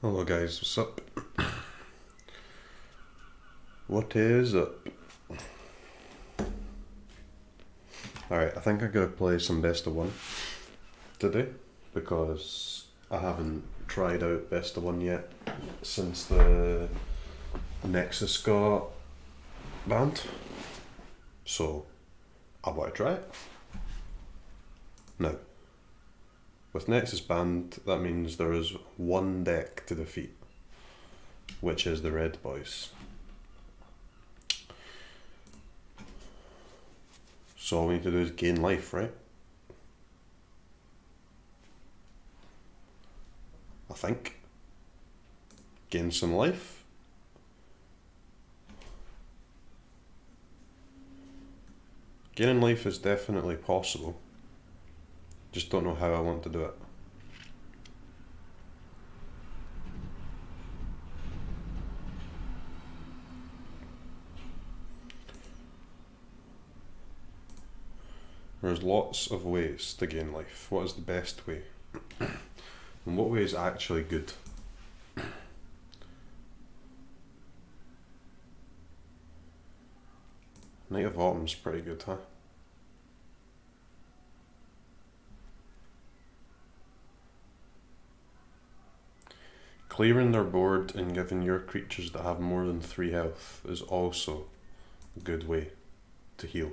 Hello guys, what's up? What is up? Alright, I think I'm gonna play some Best of One today because I haven't tried out Best of One yet since the Nexus got banned. So I want to try it. Now, with Nexus banned, that means there is one deck to defeat, which is the Red Boys. So all we need to do is gain life, right? I think. Gain some life. Gaining life is definitely possible. Just don't know how I want to do it. There's lots of ways to gain life. What is the best way? And what way is actually good? Knight of Autumn's pretty good, huh? Clearing their board and giving your creatures that have more than 3 health is also a good way to heal.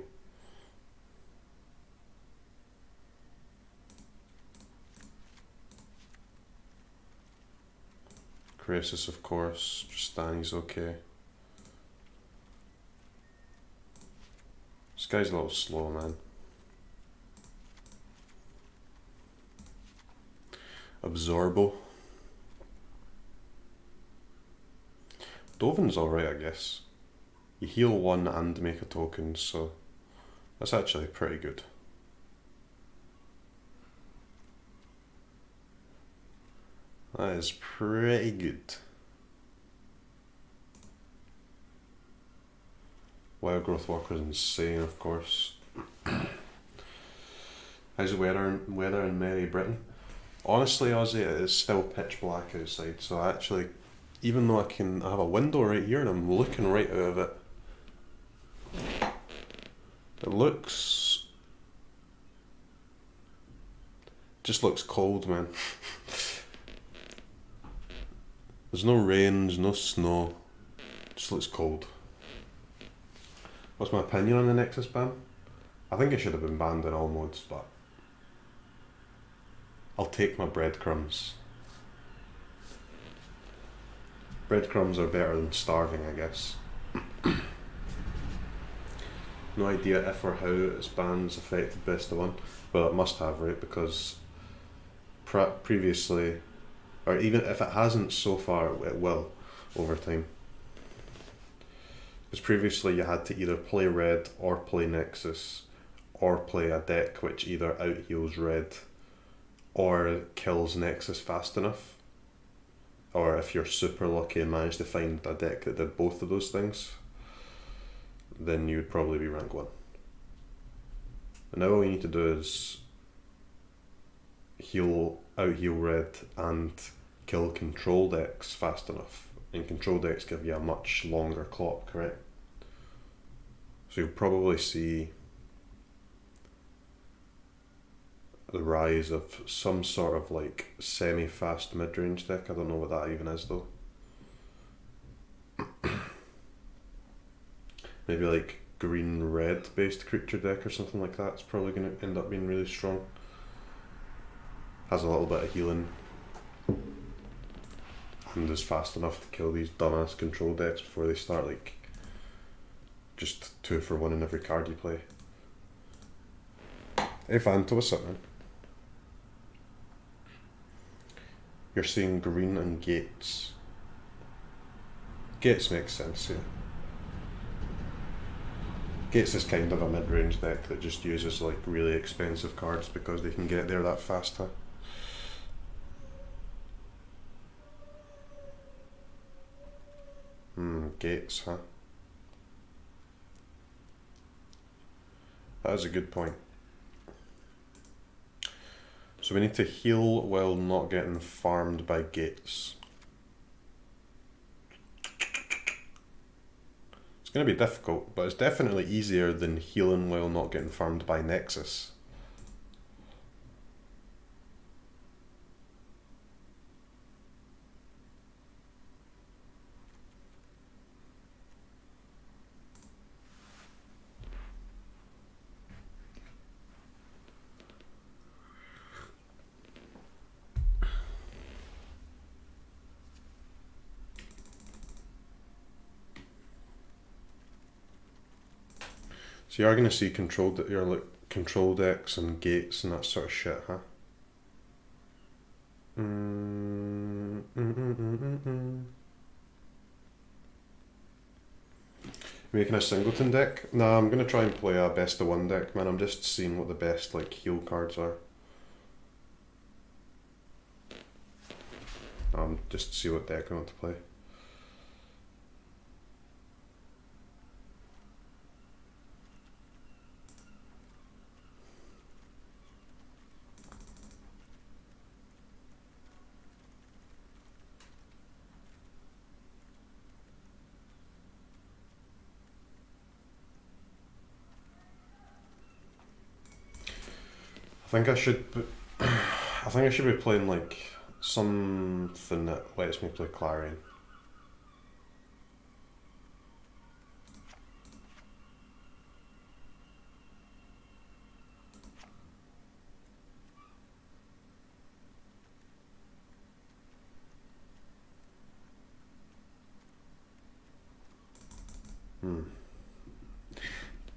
Krasis, of course. Tristani's okay. This guy's a little slow, man. Absorbo. Dovin's alright, I guess. You heal 1 and make a token, so that's actually pretty good. That is pretty good. Wild Growth Walker's insane, of course. How's the weather in Merry Britain? Honestly, Ozzy, it is still pitch black outside, so actually, even though I have a window right here and I'm looking right out of it, it just looks cold, man. There's no rain, there's no snow, it just looks cold. What's my opinion on the Nexus ban? I think it should have been banned in all modes, but I'll take my breadcrumbs. Breadcrumbs are better than starving, I guess. No idea if or how its bans affected Best of One, but it must have, right? Because previously, or even if it hasn't so far, it will over time. Because previously you had to either play red or play Nexus, or play a deck which either outheals red or kills Nexus fast enough. Or if you're super lucky and manage to find a deck that did both of those things, then you'd probably be rank 1. And now all you need to do is outheal red and kill control decks fast enough. And control decks give you a much longer clock, correct? So you'll probably see the rise of some sort of like semi-fast mid-range deck. I don't know what that even is though. Maybe like green-red based creature deck or something like that. It's probably going to end up being really strong. Has a little bit of healing. And is fast enough to kill these dumbass control decks before they start like just 2 for 1 in every card you play. Hey Fanta, what's up, man? You're seeing green and Gates. Gates makes sense, yeah. Gates is kind of a mid-range deck that just uses like really expensive cards because they can get there that fast, huh? Gates, huh? That is a good point. So we need to heal while not getting farmed by gates. going to be difficult, but it's definitely easier than healing while not getting farmed by Nexus. So you are going to see your like control decks and gates and that sort of shit, huh? Making a singleton deck? Nah, I'm going to try and play a best of one deck, man. I'm just seeing what the best like heal cards are. Just see what deck I want to play. I think I should be playing like something that lets me play Clarion.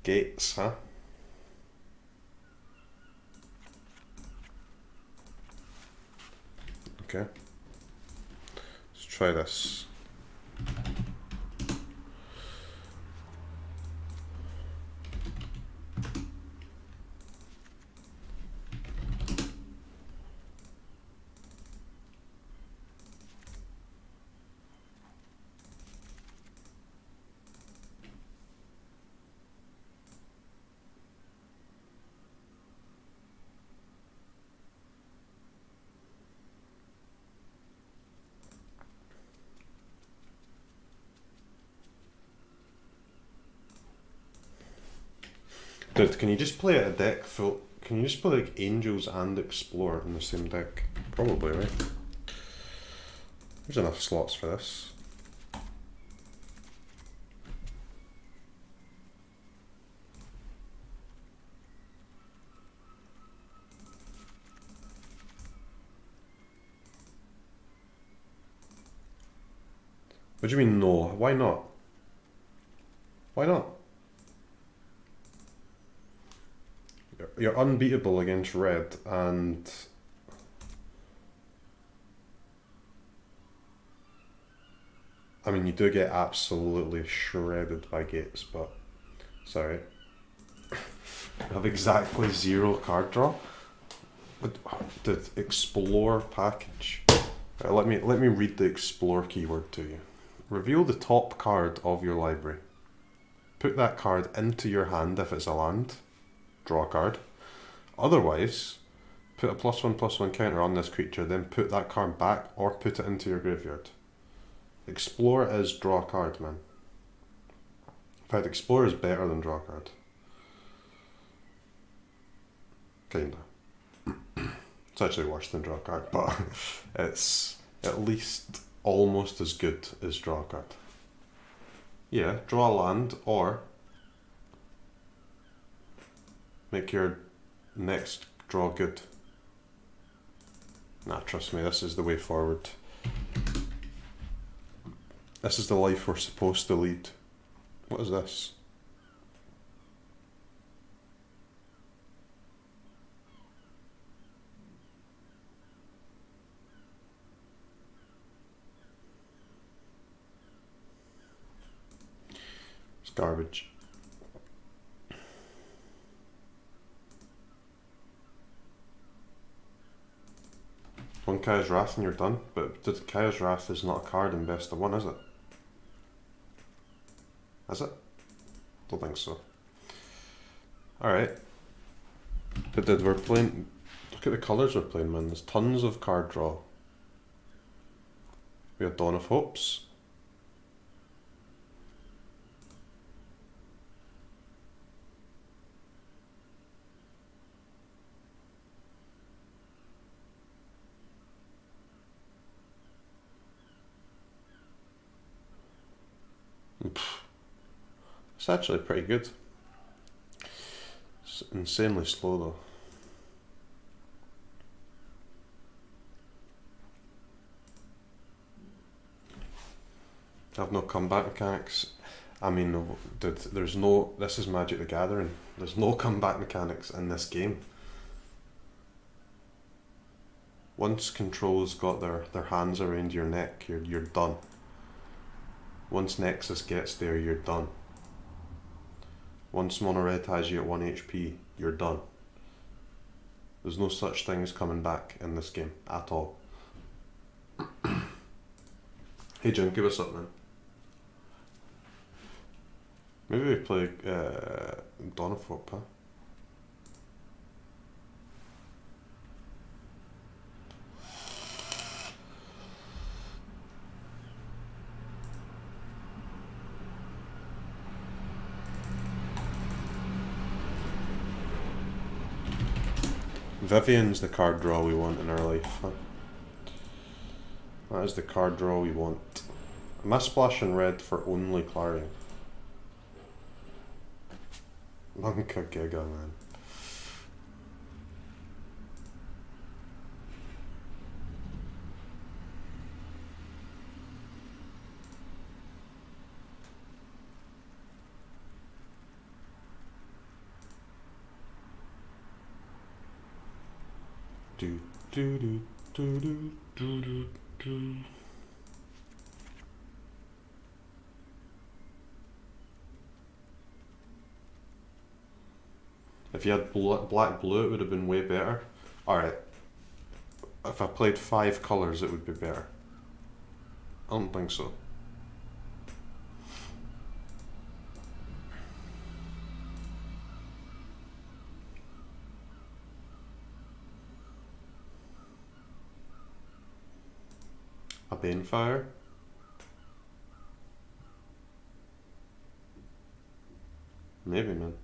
Gates, huh? Okay. Let's try this. Dude, can you just play a deck full? Can you just play like Angels and Explorer in the same deck? Probably, right? There's enough slots for this. What do you mean no? Why not? Why not? You're unbeatable against red, and I mean you do get absolutely shredded by gates, but sorry. I have exactly 0 card draw. But the explore package. Let me read the explore keyword to you. Reveal the top card of your library. Put that card into your hand if it's a land. Draw a card. Otherwise, put a +1/+1 counter on this creature, then put that card back or put it into your graveyard. Explore is draw a card, man. In fact, Explore is better than draw a card. Kinda. It's actually worse than draw a card, but it's at least almost as good as draw a card. Yeah, draw a land or make your next draw good. Nah, trust me, this is the way forward. This is the life we're supposed to lead. What is this? It's garbage. One Kaya's Wrath and you're done, but Kaya's Wrath is not a card in best of one, is it? Is it? Don't think so. Alright. But we're playing... Look at the colours we're playing, man. There's tons of card draw. We have Dawn of Hopes. actually pretty good. It's insanely slow though. I've no comeback mechanics. I mean, dude, there's no. This is Magic the Gathering. There's no comeback mechanics in this game. Once Control's got their hands around your neck, you're done. Once Nexus gets there, you're done. Once Mono Red has you at 1 HP, you're done. There's no such thing as coming back in this game at all. Hey Jim, give us up, man. Maybe we play Dawn of Hope, huh? Vivian's the card draw we want in our life, huh? That is the card draw we want. Am I splashing red for only Clarion? Lunka Giga, man. Do do do do do do do do. If you had black blue, it would have been way better. Alright. If I played 5 colours, it would be better. I don't think so. A Banefire? Maybe, man.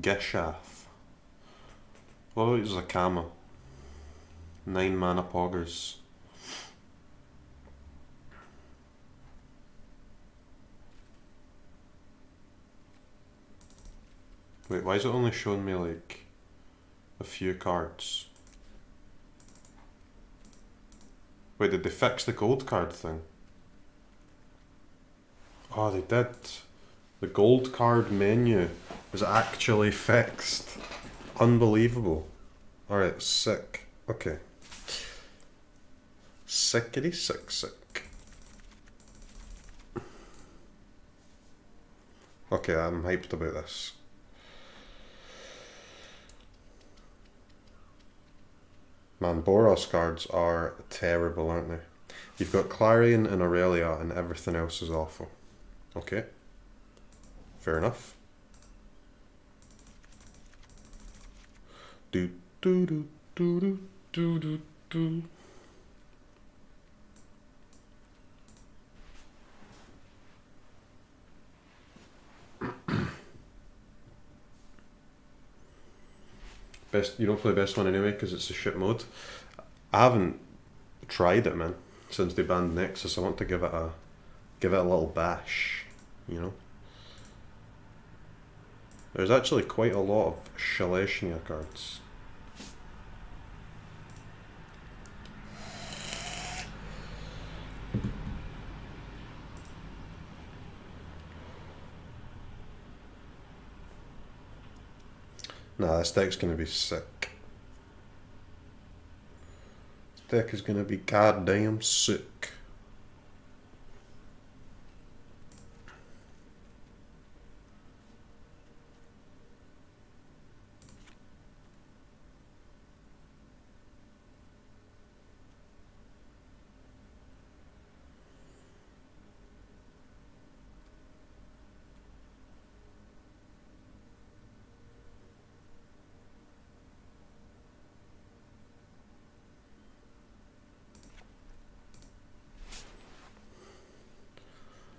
Gishath. What about Zakama? 9 mana poggers. Wait, why is it only showing me like a few cards? Wait, did they fix the gold card thing? Oh, they did. The gold card menu is actually fixed. Unbelievable. Alright, sick. Okay. Sickity sick sick. Okay, I'm hyped about this. Man, Boros cards are terrible, aren't they? You've got Clarion and Aurelia and everything else is awful. Okay. Fair enough. Do do do do do do do do. Best, you don't play best one anyway because it's a shit mode. I haven't tried it, man, since they banned Nexus. I want to give it a little bash, you know. There's actually quite a lot of Shaleshnia cards. Nah, this deck's gonna be sick. This deck is gonna be goddamn sick.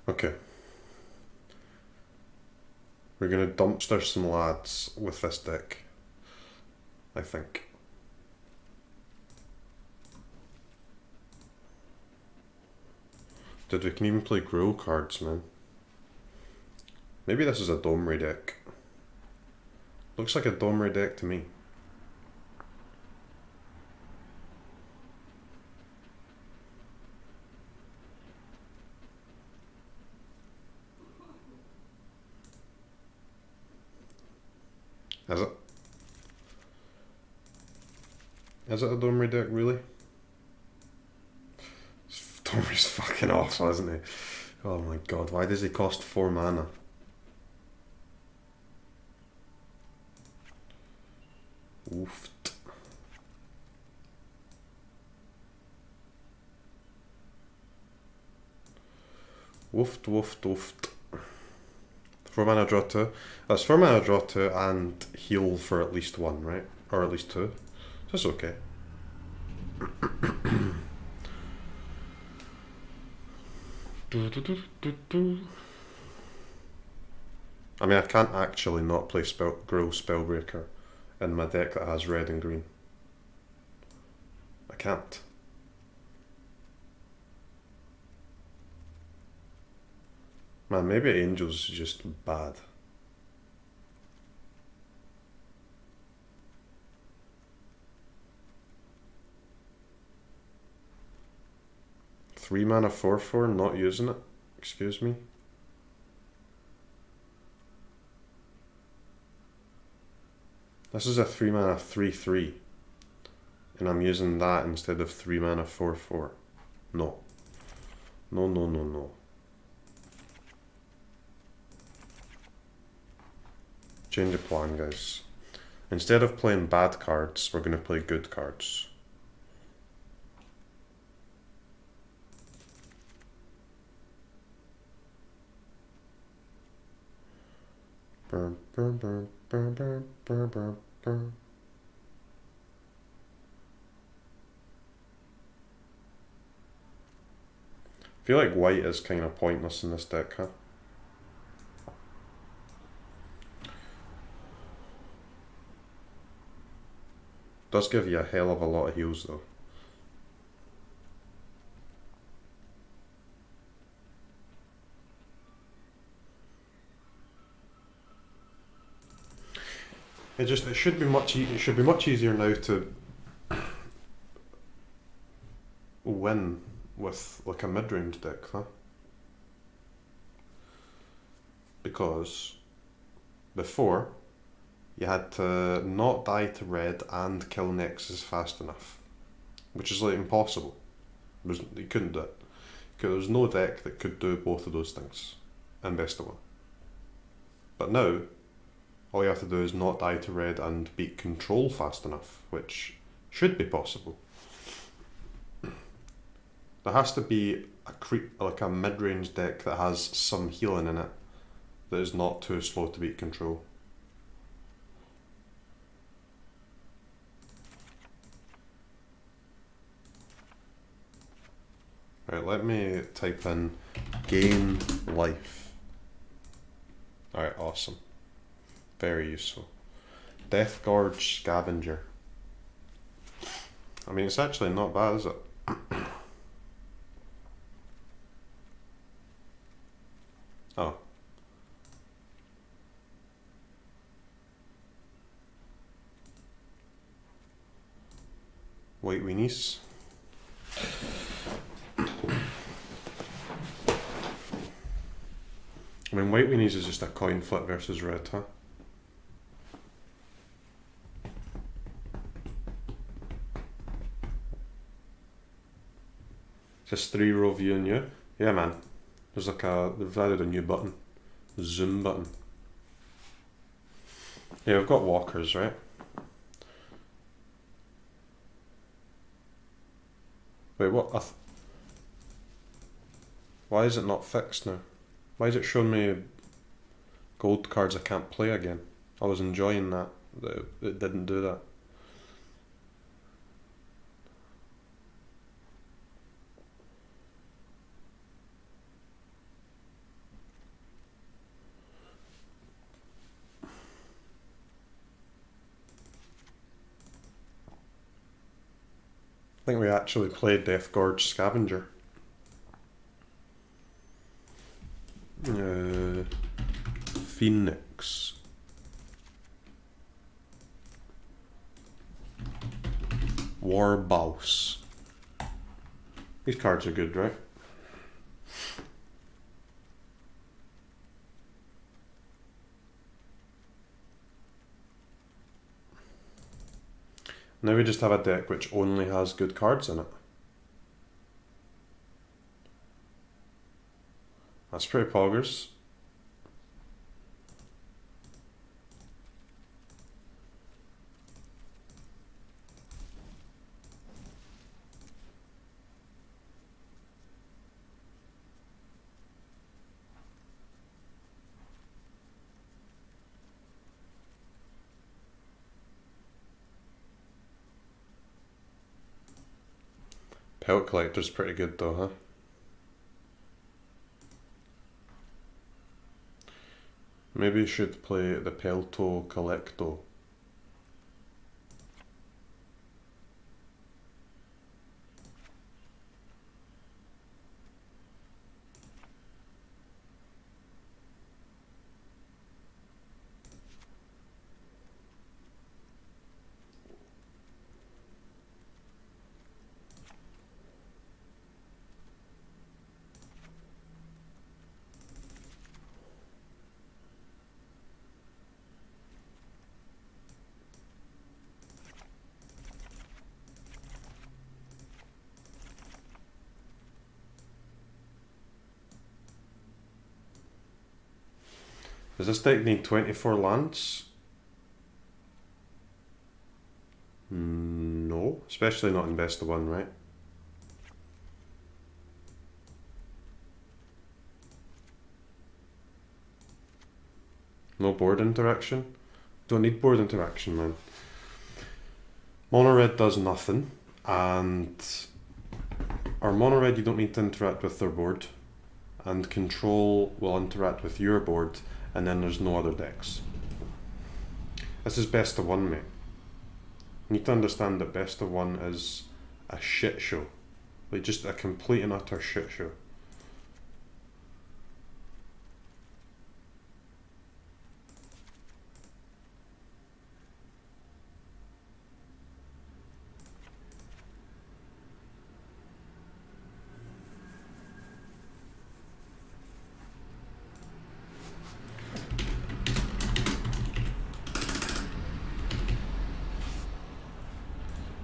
Okay. We're going to dumpster some lads with this deck, I think. Dude, we can even play Gruul cards, man. Maybe this is a Domri deck. Looks like a Domri deck to me. Is it? Is it a Domri deck, really? Domri's fucking awful, isn't he? Oh my god, why does he cost 4 mana? Oofed. Woofed, woofed, woofed. 4 mana draw 2. That's 4 mana draw 2 and heal for at least 1, right? Or at least 2. That's okay. I mean, I can't actually not play Gruul Spellbreaker in my deck that has red and green. I can't. Man, maybe Angel's just bad. Three mana 4/4, not using it. Excuse me. This is a 3 mana 3/3, and I'm using that instead of 3 mana 4/4. No. No, no, no, no. Change of plan, guys. Instead of playing bad cards, we're going to play good cards. Burn, burn, burn, burn, burn, burn, burn, burn. I feel like white is kind of pointless in this deck, huh? Does give you a hell of a lot of heals though. It should be much easier now to win with like a mid-range deck, huh? Because before you had to not die to red and kill Nexus fast enough, which is like impossible. You couldn't do it. There was no deck that could do both of those things in Best of 1. But now, all you have to do is not die to red and beat control fast enough, which should be possible. There has to be like a mid-range deck that has some healing in it that is not too slow to beat control. Right, let me type in gain life. Alright, awesome. Very useful. Death Gorge Scavenger. I mean, it's actually not bad, is it? Oh. White Weenies. I mean, White Weenies is just a coin flip versus red, huh? Just 3-row view and you. Yeah, man. There's like they've added a new button. Zoom button. Yeah, we've got walkers, right? Wait, what? Why is it not fixed now? Why is it showing me gold cards I can't play again? I was enjoying that. It didn't do that. I think we actually played Death Gorge Scavenger. Phoenix. Warbouse. These cards are good, right? Now we just have a deck which only has good cards in it. That's pretty poggers. Pelt Collector's pretty good though, huh? Maybe you should play the Pelto Collecto. Does this deck need 24 lands? No, especially not in best of one, right? No board interaction? Don't need board interaction, man. Mono red does nothing, and our mono red you don't need to interact with their board, and control will interact with your board, and then there's no other decks. This is best of one, mate. You need to understand that best of one is a shit show. Like, just a complete and utter shit show.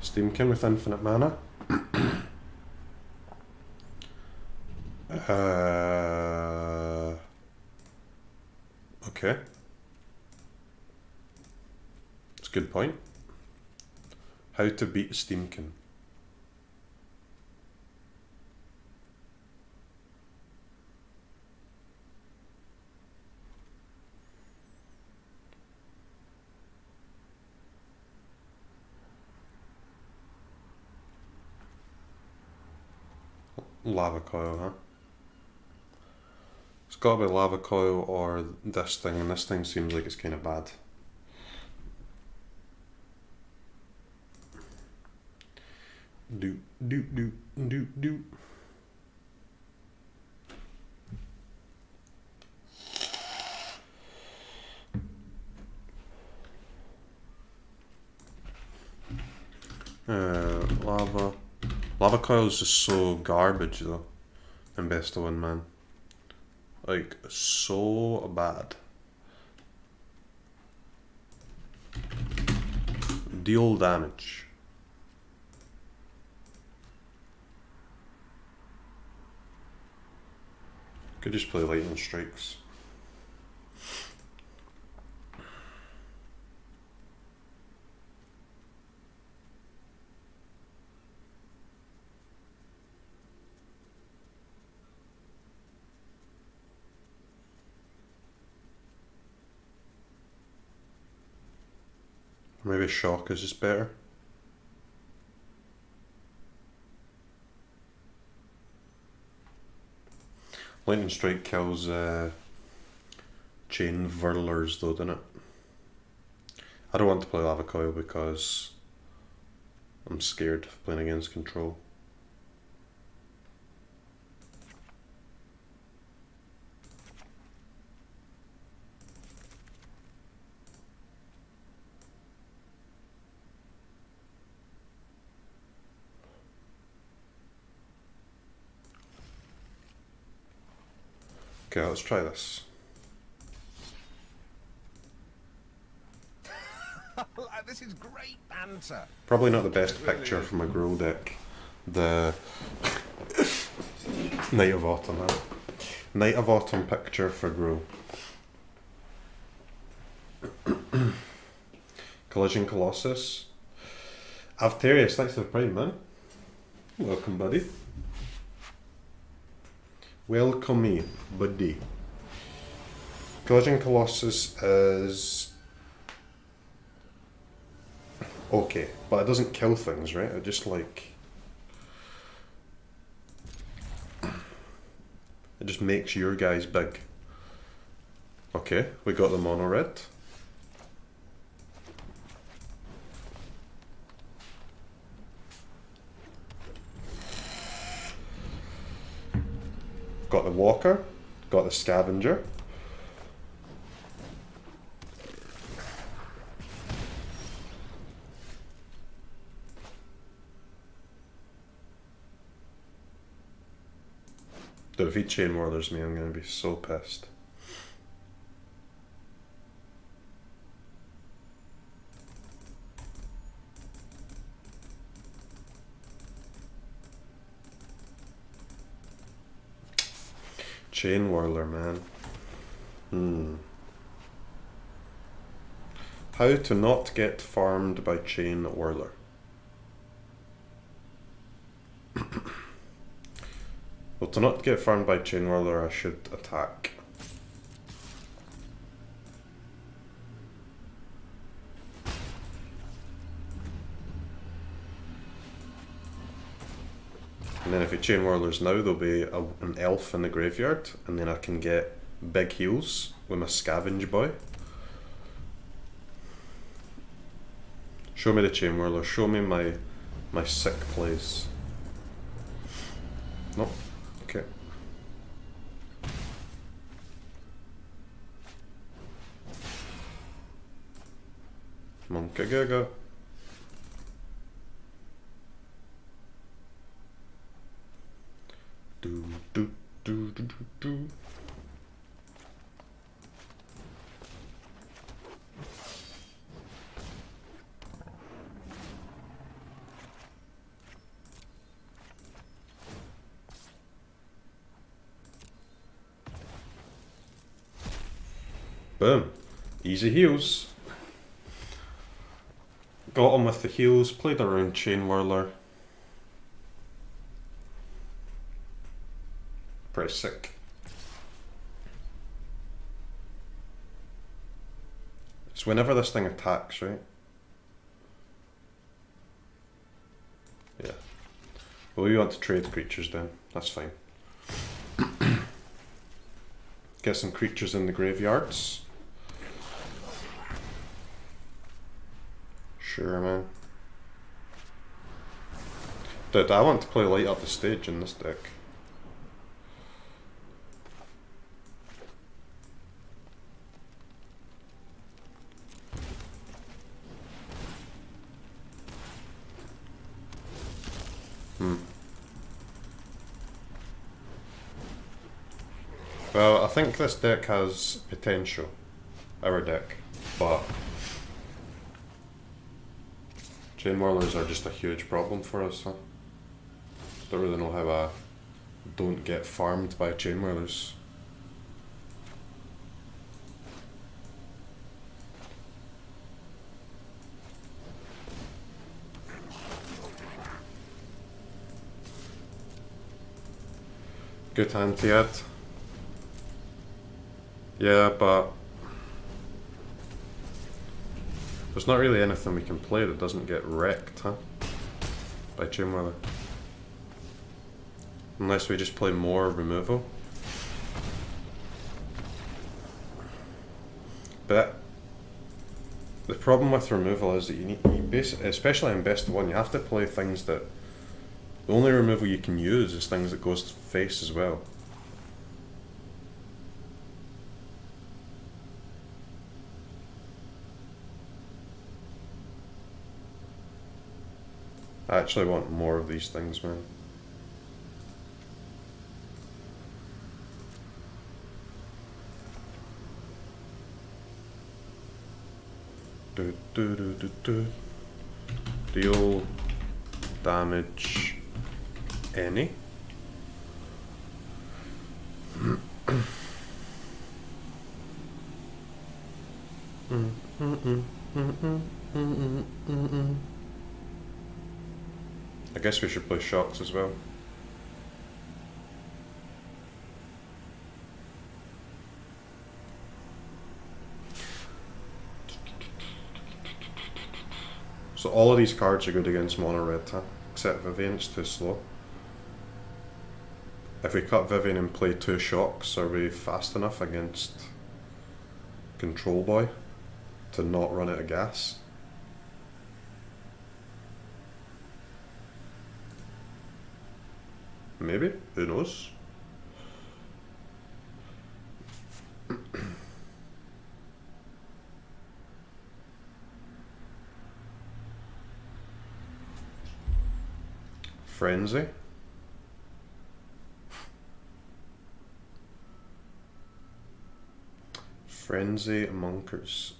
Steamkin with infinite mana. Okay. That's a good point. How to beat Steamkin. Lava Coil, huh? It's gotta be Lava Coil or this thing, and this thing seems like it's kind of bad. Do. Lava Coil is just so garbage though, in best of one, man. Like, so bad. Deal damage. Could just play Lightning Strikes. Maybe Shock is just better. Lightning Strike kills Chain Whirlers though, doesn't it? I don't want to play Lava Coil because I'm scared of playing against control. Okay, let's try this. This is great banter. Probably not the best picture from a Gruul deck. The Night of Autumn, huh? Night of Autumn picture for Gruul. Collision Colossus. Avterius, thanks for the prime, man. Welcome, buddy. Welcome, buddy. Collision Colossus is okay, but it doesn't kill things, right? It just like it just makes your guys big. Okay, we got the mono red. Got the walker, got the scavenger. Dude, if he chain whirlers me, I'm gonna be so pissed. Chain whirler, man. How to not get farmed by chain whirler. Well, to not get farmed by chain whirler, I should attack. And then if he chain whirlers now, there'll be an elf in the graveyard, and then I can get big heals with my scavenge boy. Show me the chain whirler, show me my sick plays. Nope. Okay. Monkey Gaga. Do do do do do do. Boom. Easy heals. Got him with the heals, played around Chain Whirler. Pretty sick. So whenever this thing attacks, right? Yeah. Well, we want to trade creatures then. That's fine. Get some creatures in the graveyards. Sure, man. Dude, I want to play light up the stage in this deck. Well, I think this deck has potential. Our deck. But Chain Whirlers are just a huge problem for us, huh? Don't really know how I don't get farmed by Chain Whirlers. Good hand, Tiad. Yeah, but there's not really anything we can play that doesn't get wrecked, huh? By Chain Whirler. Unless we just play more removal. But the problem with removal is that you especially in best of one, you have to play things that the only removal you can use is things that goes to face as well. I actually want more of these things, man. Deal damage any. I guess we should play shocks as well. So all of these cards are good against mono red, huh? Except Vivian, it's too slow. If we cut Vivian and play 2 shocks, are we fast enough against Control Boy to not run out of gas? Maybe, who knows? Frenzy. Frenzy Monkers.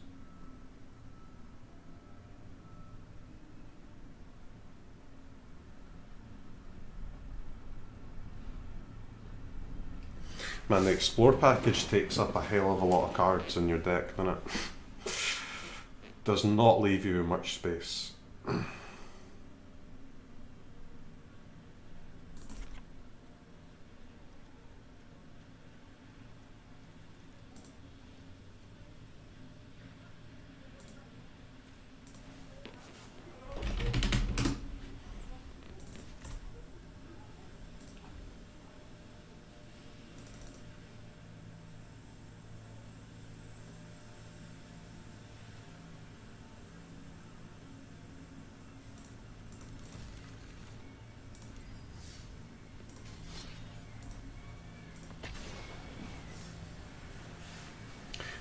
Man, the Explore package takes up a hell of a lot of cards in your deck, doesn't it? Does not leave you much space.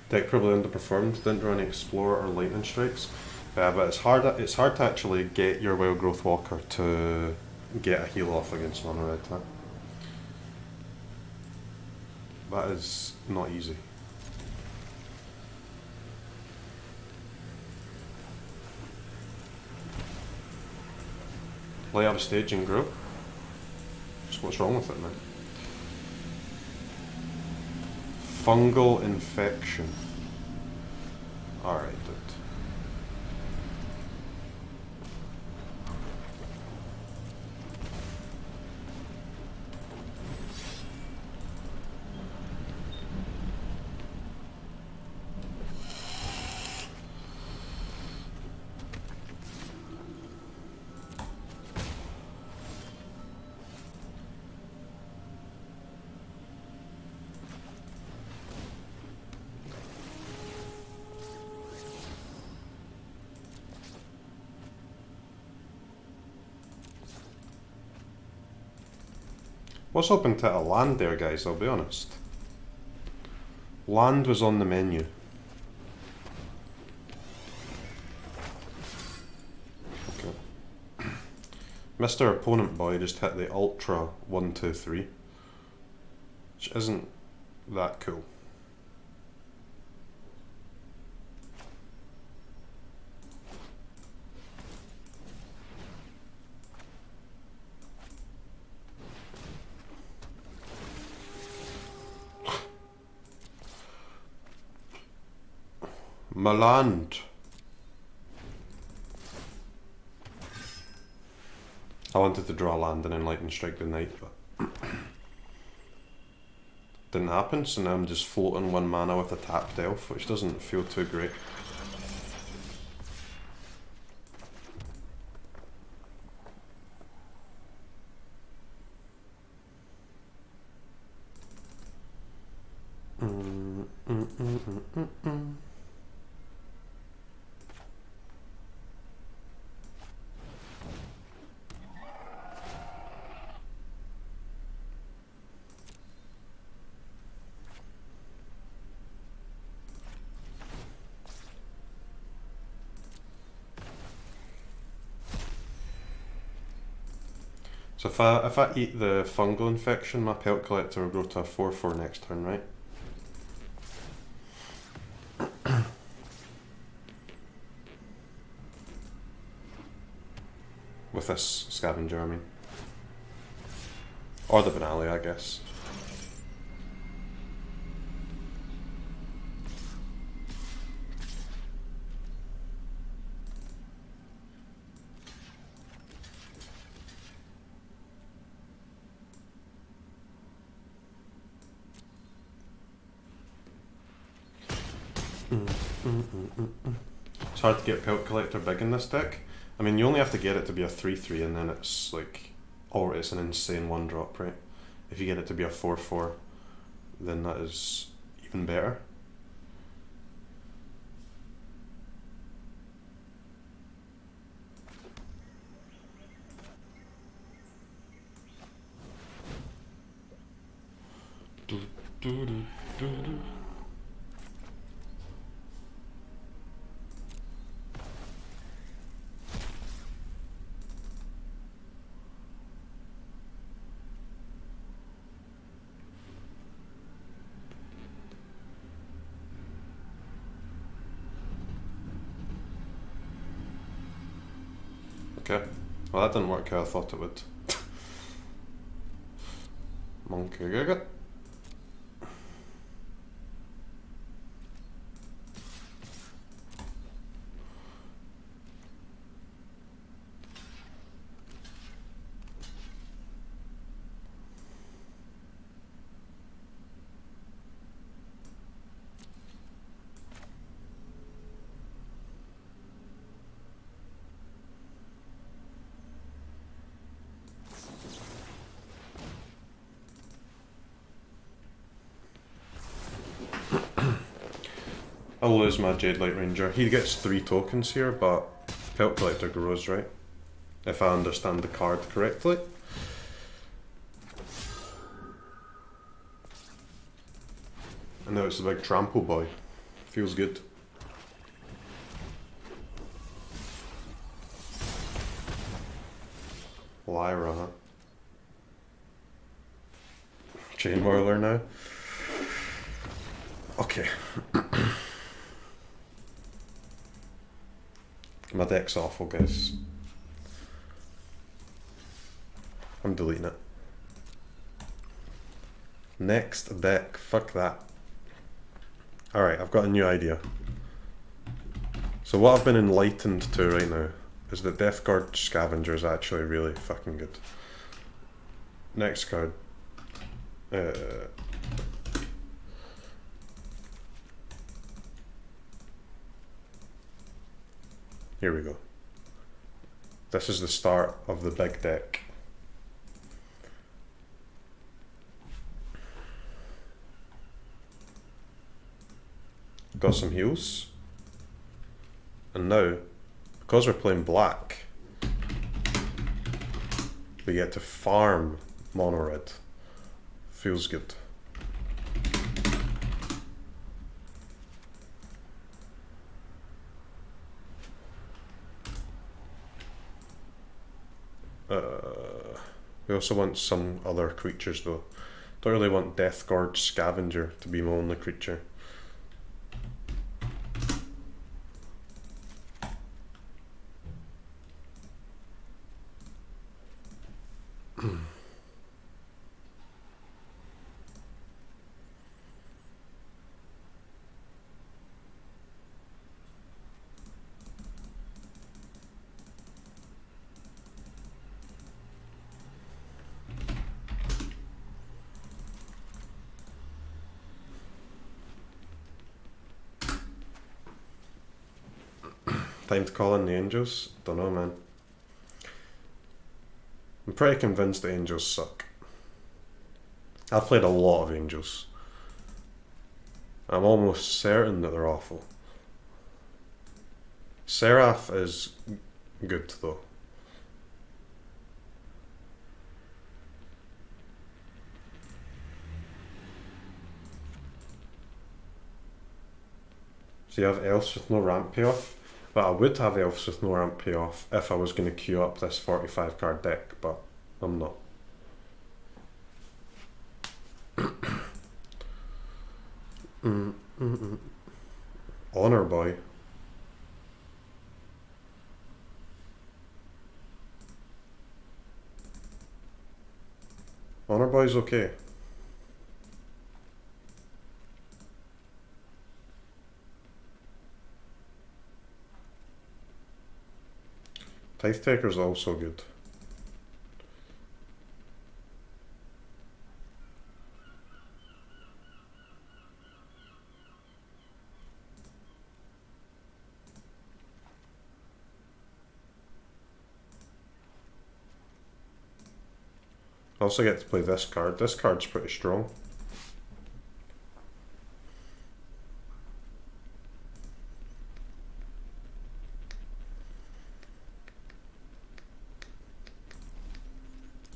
Deck probably underperformed, didn't run Explorer or Lightning Strikes. But it's hard to actually get your Wild Growth Walker to get a heal off against mono red, huh? That is not easy. Light up stage and grow. So what's wrong with it, man? Fungal infection. Alright, dude. Was hoping to hit a land there, guys, I'll be honest. Land was on the menu. Okay. Mr. Opponent Boy just hit the Ultra 1-2-3, which isn't that cool. Maland. I wanted to draw land and then Lightning Strike the Knight, but didn't happen, so now I'm just floating 1 mana with a tapped elf, which doesn't feel too great. So if I eat the fungal infection, my pelt collector will go to a 4/4 next turn, right? With this scavenger, I mean. Or the Benali, I guess. It's hard to get Pelt Collector big in this deck. I mean, you only have to get it to be a 3/3 and then it's like, or it's an insane 1-drop, right? If you get it to be a 4/4, then that is even better. Do, do, do, do, do. Okay, well that didn't work how I thought it would. Monkey Giga. I'll lose my Jade Light Ranger. He gets 3 tokens here, but Pelt Collector grows, right? If I understand the card correctly. And now it's the big trample boy. Feels good. Lyra, huh? Chain Whirler now. Okay. My deck's awful, guys. I'm deleting it. Next deck. Fuck that. Alright, I've got a new idea. So what I've been enlightened to right now is that Death Guard Scavenger is actually really fucking good. Next card. Here we go. This is the start of the big deck. Got some heals. And now, because we're playing black, we get to farm mono red. Feels good. We also want some other creatures though. Don't really want Death Guard Scavenger to be my only creature. Time to call in the Angels? Don't know, man. I'm pretty convinced the Angels suck. I've played a lot of Angels. I'm almost certain that they're awful. Seraph is good though. So you have Elves with no ramp payoff? But I would have Elves with no ramp payoff if I was going to queue up this 45 card deck, but I'm not. Honor Boy. Honor Boy's okay. Tithe Taker's also good. I also get to play this card. This card's pretty strong.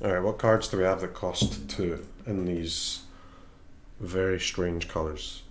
Alright, what cards do we have that cost 2 in these very strange colours?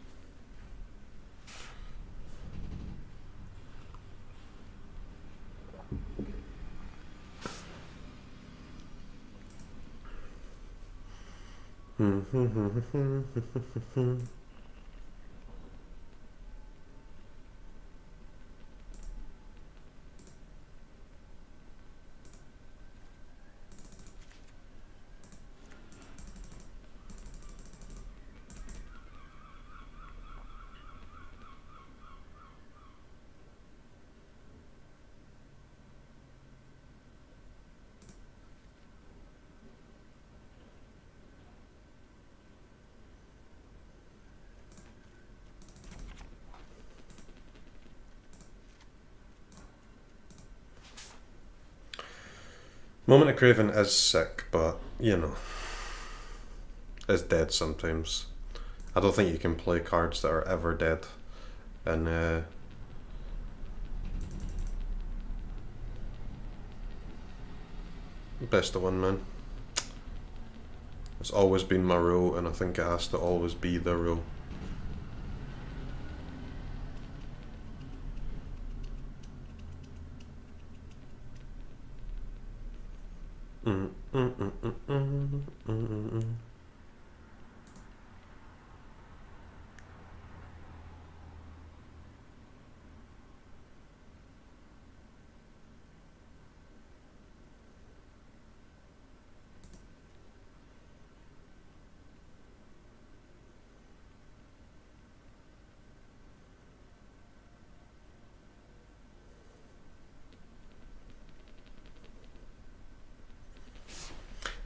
Moment of Craven is sick, but, you know, is dead sometimes. I don't think you can play cards that are ever dead. And, best of one, man. It's always been my rule, and I think it has to always be the rule.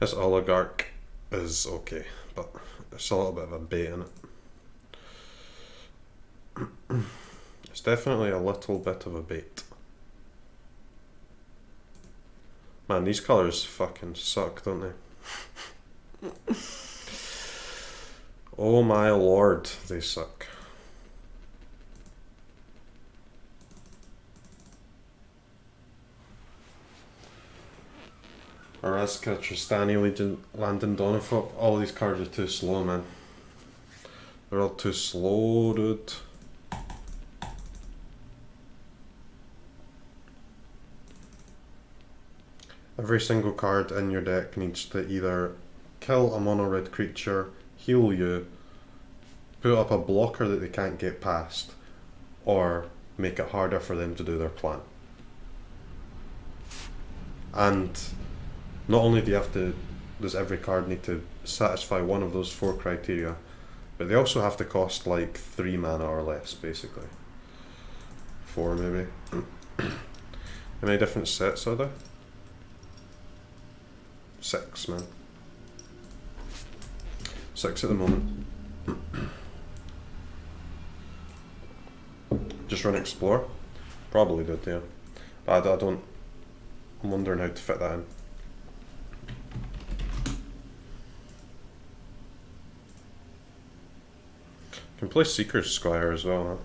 This Oligarch is okay, but it's a little bit of a bait in it. It's definitely a little bit of a bait. Man, these colours fucking suck, don't they? Oh my lord, they suck. Araska, Tristani, Legion, Landon, Donifop. All these cards are too slow, man. They're all too slow, dude. Every single card in your deck needs to either kill a mono red creature, heal you, put up a blocker that they can't get past, or make it harder for them to do their plan. And not only do you have to, does every card need to satisfy one of those 4 criteria, but they also have to cost like 3 mana or less, basically. 4 maybe. How many different sets are there? 6, man. 6 at the moment. Just run Explore? Probably did, yeah. But I don't, I'm wondering how to fit that in. Can play Seeker's Squire as well, huh?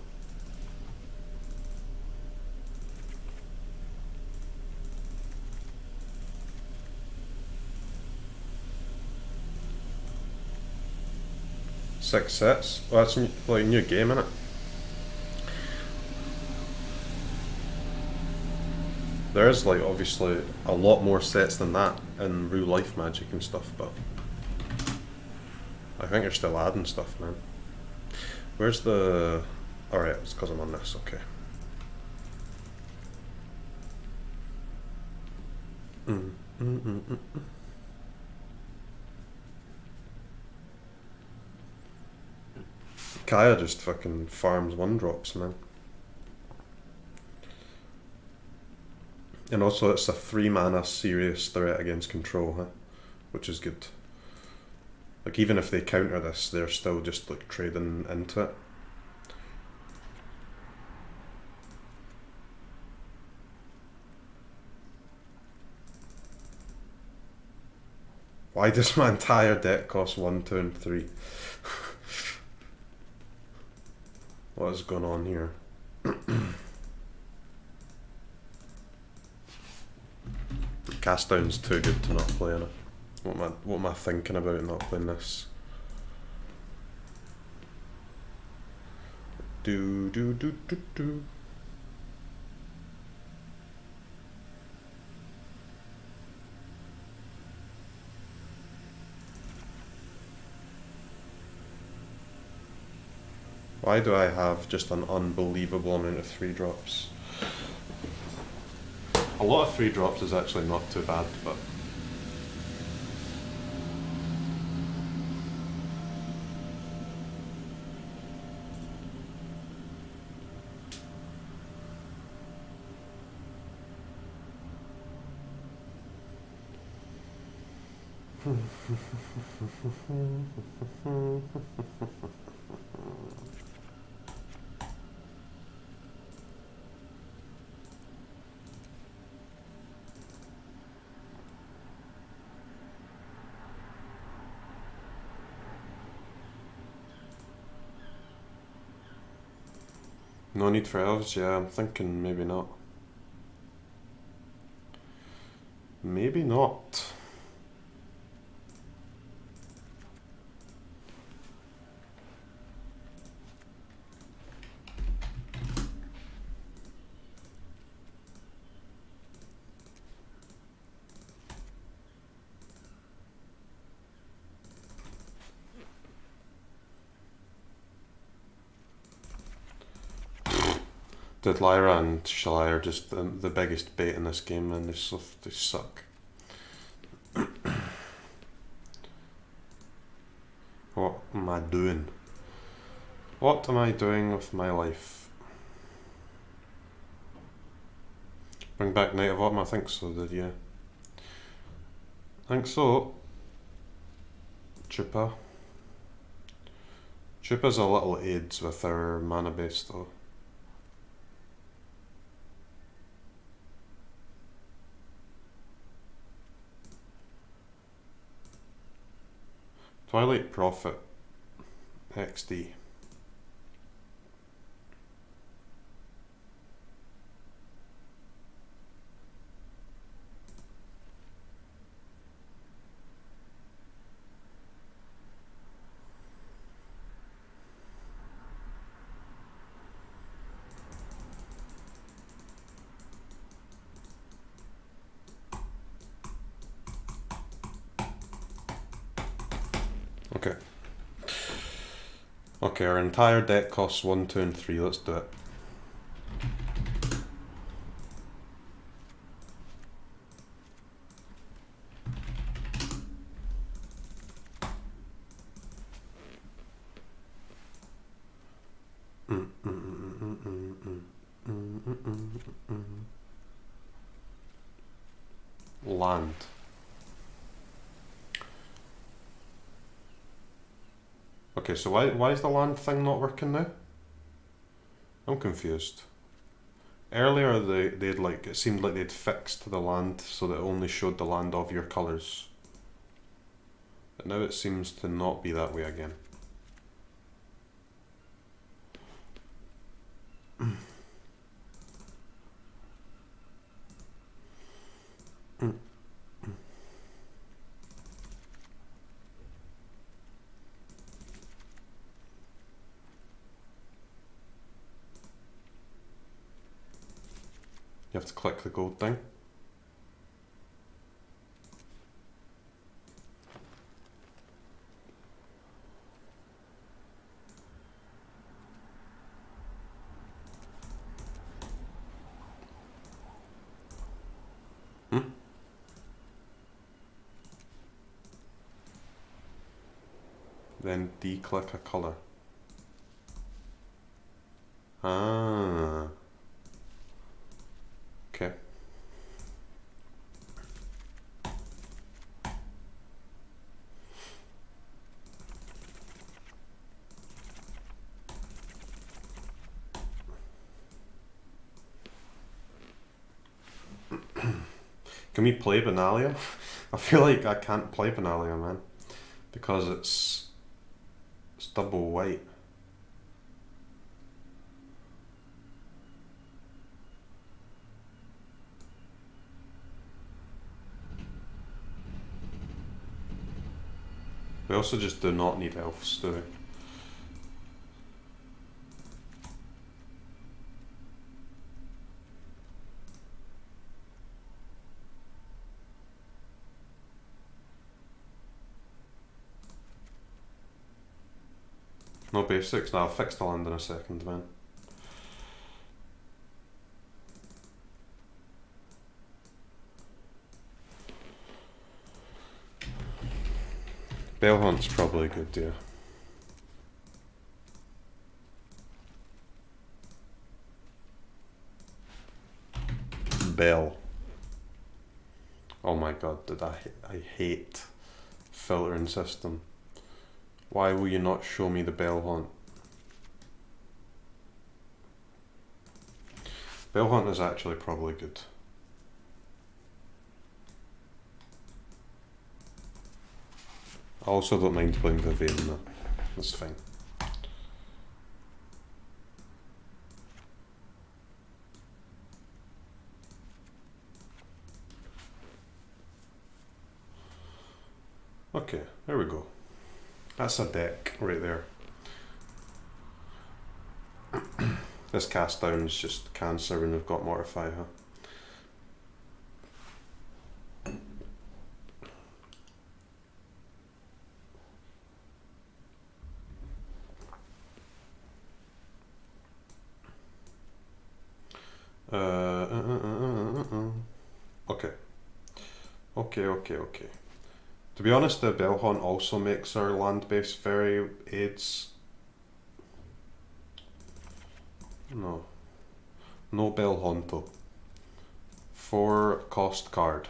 Six sets? Well, that's like a new game, innit? There is like obviously a lot more sets than that in real life Magic and stuff, but I think they're still adding stuff, man. Where's the... Alright, it's because I'm on this, okay. Kaya just fucking farms 1-drops, man. And also it's a 3-mana serious threat against control, huh? Which is good. Like even if they counter this, they're still just like trading into it. Why does my entire deck cost 1, 2, and 3? What is going on here? Cast down's too good to not play in it. What am I thinking about not playing this? Do. Why do I have just an unbelievable amount of 3-drops? A lot of 3-drops is actually not too bad, but... No need for elves? Yeah, I'm thinking maybe not. Maybe not. Did Lyra and Shalai are just the biggest bait in this game, man. They suck. What am I doing? What am I doing with my life? Bring back Night of Autumn? I think so, did you? I think so. Chupa. Chupa's a little aids with our mana base though. Twilight Prophet XD. Okay. Okay, our entire deck costs 1, 2, and 3. Let's do it. Land. Okay, so why is the land thing not working now? I'm confused. Earlier they'd like, it seemed like they'd fixed the land so that it only showed the land of your colours. But now it seems to not be that way again. You have to click the gold thing. Then declick a colour. Ah. Okay. Can we play Benalia? I feel like I can't play Benalia, man, because it's double white. We also just do not need elves, do we? No basics? No, I'll fix the land in a second, man. Bell Hunt's probably good, yeah. Bell. Oh my god, I hate filtering system. Why will you not show me the Bell Hunt? Bell Hunt is actually probably good. I also don't mind playing Vivian though. That's fine. Okay, there we go. That's a deck right there. This cast down is just Cancer and we've got Mortify, huh? Okay. To be honest, the Bell Hunt also makes our land base very aids. No Bell Hunt though. 4 cost card.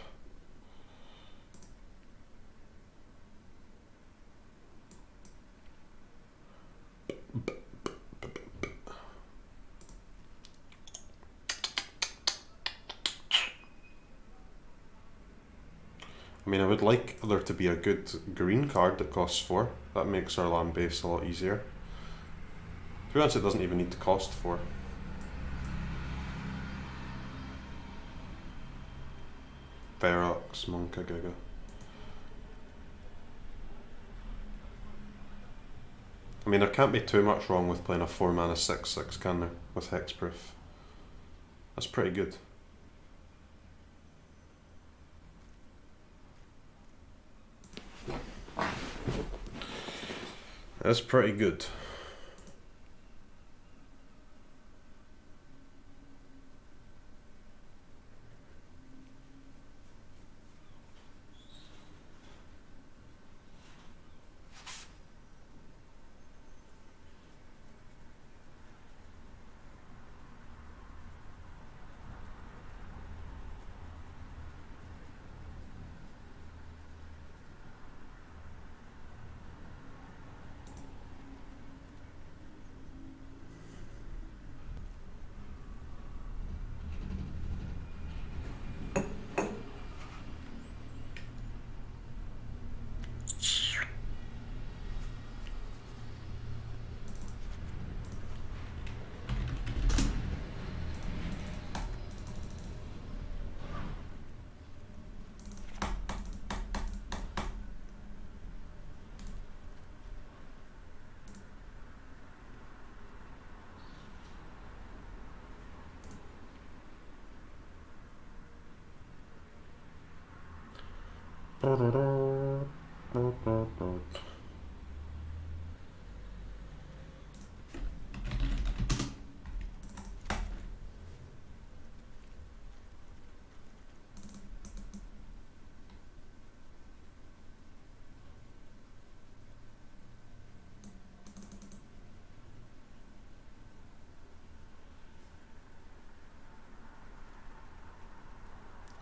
I mean, I would like there to be a good green card that costs 4. That makes our land base a lot easier. To be honest, it doesn't even need to cost 4. Ferox, Monka Giga. I mean, there can't be too much wrong with playing a 4 mana 6/6, can there? With Hexproof. That's pretty good. That's pretty good.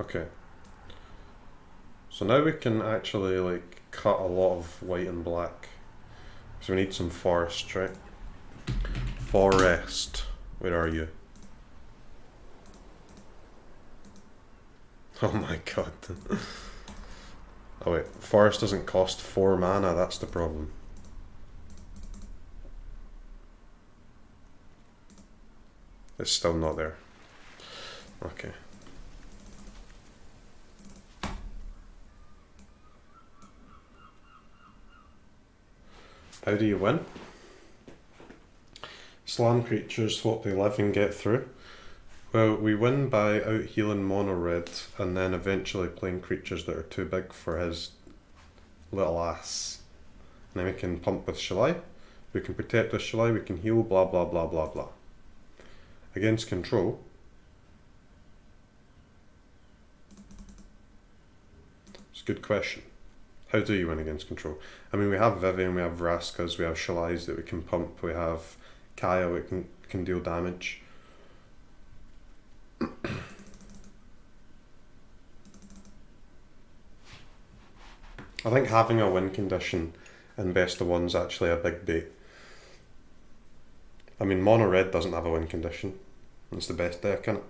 Okay. So now we can actually like cut a lot of white and black. So we need some forest, right? Forest. Where are you? Oh my god. Oh wait, forest doesn't cost 4 mana, that's the problem. It's still not there. Okay. How do you win? Slam creatures, hope they live and get through. Well, we win by out healing mono red and then eventually playing creatures that are too big for his little ass. And then we can pump with Shalai, we can protect with Shalai, we can heal, blah blah blah blah blah. Against control, it's a good question. How do you win against control? I mean, we have Vivian, we have Vraskas, we have Shalais that we can pump, we have Kaya, we can deal damage. I think having a win condition in best of one's actually a big bait. I mean, mono red doesn't have a win condition. It's the best deck, innit?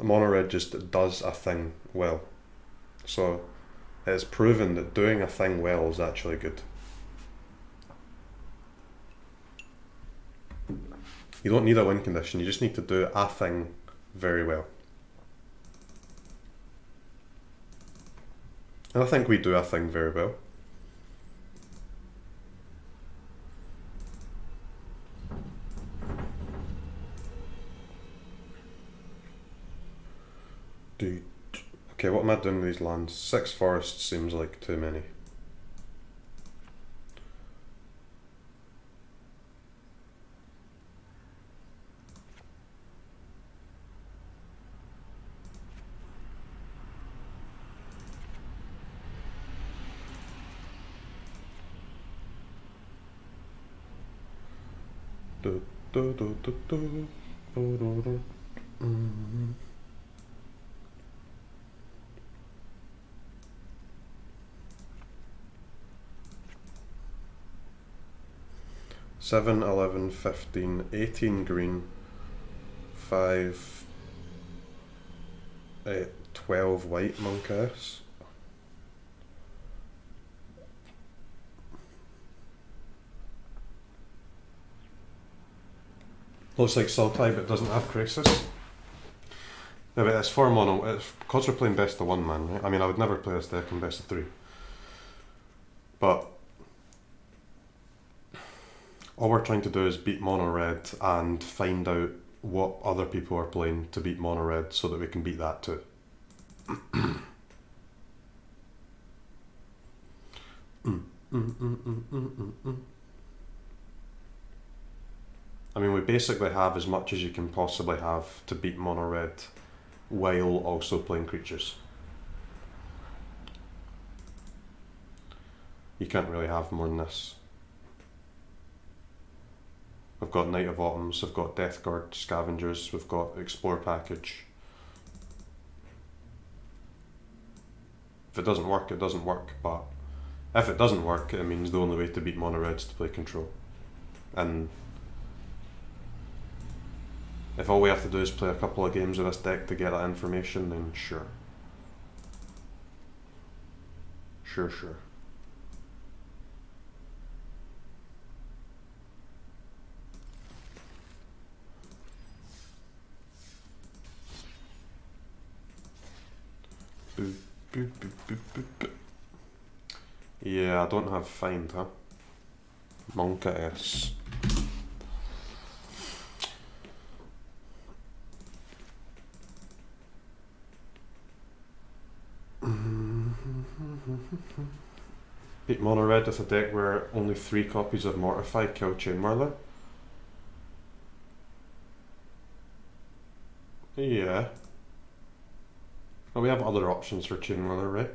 Mono red just does a thing well. So it's proven that doing a thing well is actually good. You don't need a win condition, you just need to do a thing very well. And I think we do a thing very well. Okay, what am I doing with these lands? 6 forests seems like too many. Mm-hmm. 7, 11, 15, 18 green, 5, 12 white monkass. Looks like Sultai but doesn't have Crisis. Yeah, but it's 4 mono, it's because we're playing best of 1 man, right? I mean, I would never play this deck in best of 3. But all we're trying to do is beat mono red and find out what other people are playing to beat mono red so that we can beat that too. I mean, we basically have as much as you can possibly have to beat mono red while also playing creatures. You can't really have more than this. We've got Knight of Autumns, we've got Death Guard Scavengers, we've got Explore Package. If it doesn't work, it doesn't work, but if it doesn't work, it means the only way to beat mono red is to play control. And if all we have to do is play a couple of games with this deck to get that information, then sure. Sure. Yeah, I don't have Find, huh? Monka S. Beat mono red with a deck where only 3 copies of Mortify kill Chain Whirler. Yeah. Well, we have other options for Chain Whirler, right?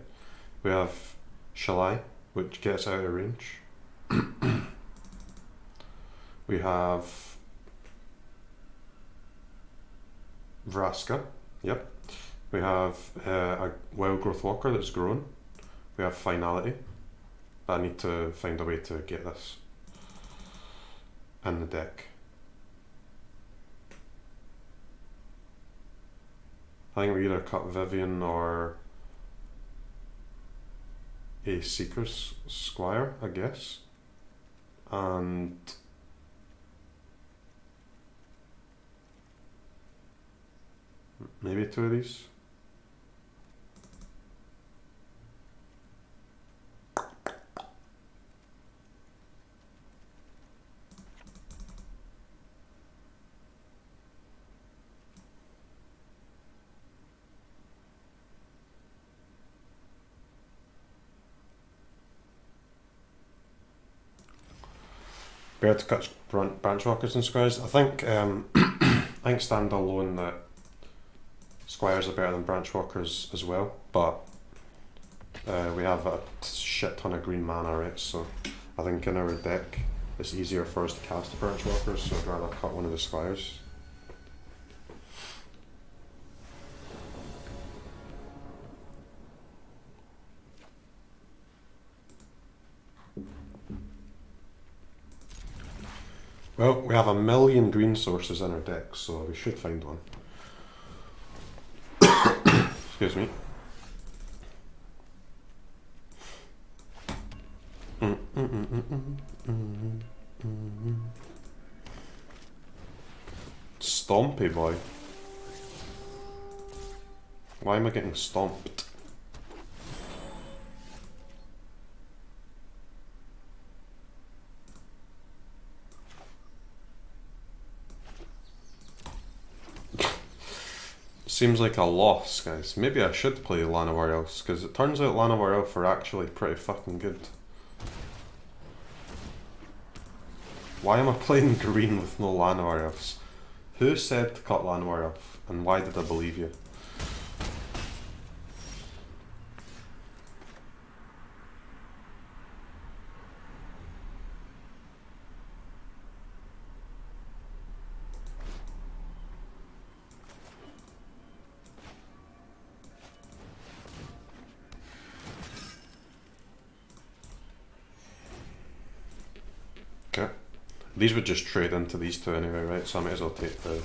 We have Shalai, which gets out of range. We have Vraska, yep. We have a Wild Growth Walker that's grown. We have Finality, but I need to find a way to get this in the deck. I think we either cut Vivian or a Seeker's Squire, I guess. And maybe 2 of these. Better to cut branch walkers and squires. I think I think standalone that squires are better than branch walkers as well, but we have a shit ton of green mana, right? So I think in our deck it's easier for us to cast the branch walkers, so I'd rather cut one of the squires. Well, we have a million green sources in our deck, so we should find one. Excuse me. Stompy boy. Why am I getting stomped? Seems like a loss, guys. Maybe I should play Llanowar Elves, because it turns out Llanowar Elf are actually pretty fucking good. Why am I playing green with no Llanowar Elves? Who said to cut Llanowar Elf, and why did I believe you? Okay. These would just trade into these 2 anyway, right? So I might as well take the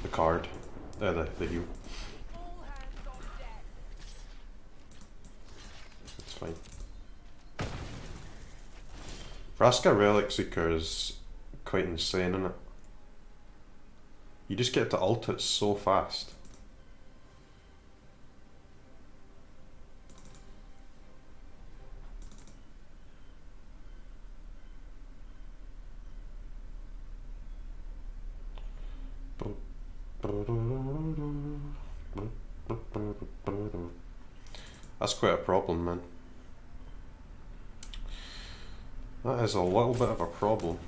card. The heal. It's fine. Vraska Relic Seeker is quite insane, isn't it? You just get to ult it so fast. That's quite a problem, man. That is a little bit of a problem.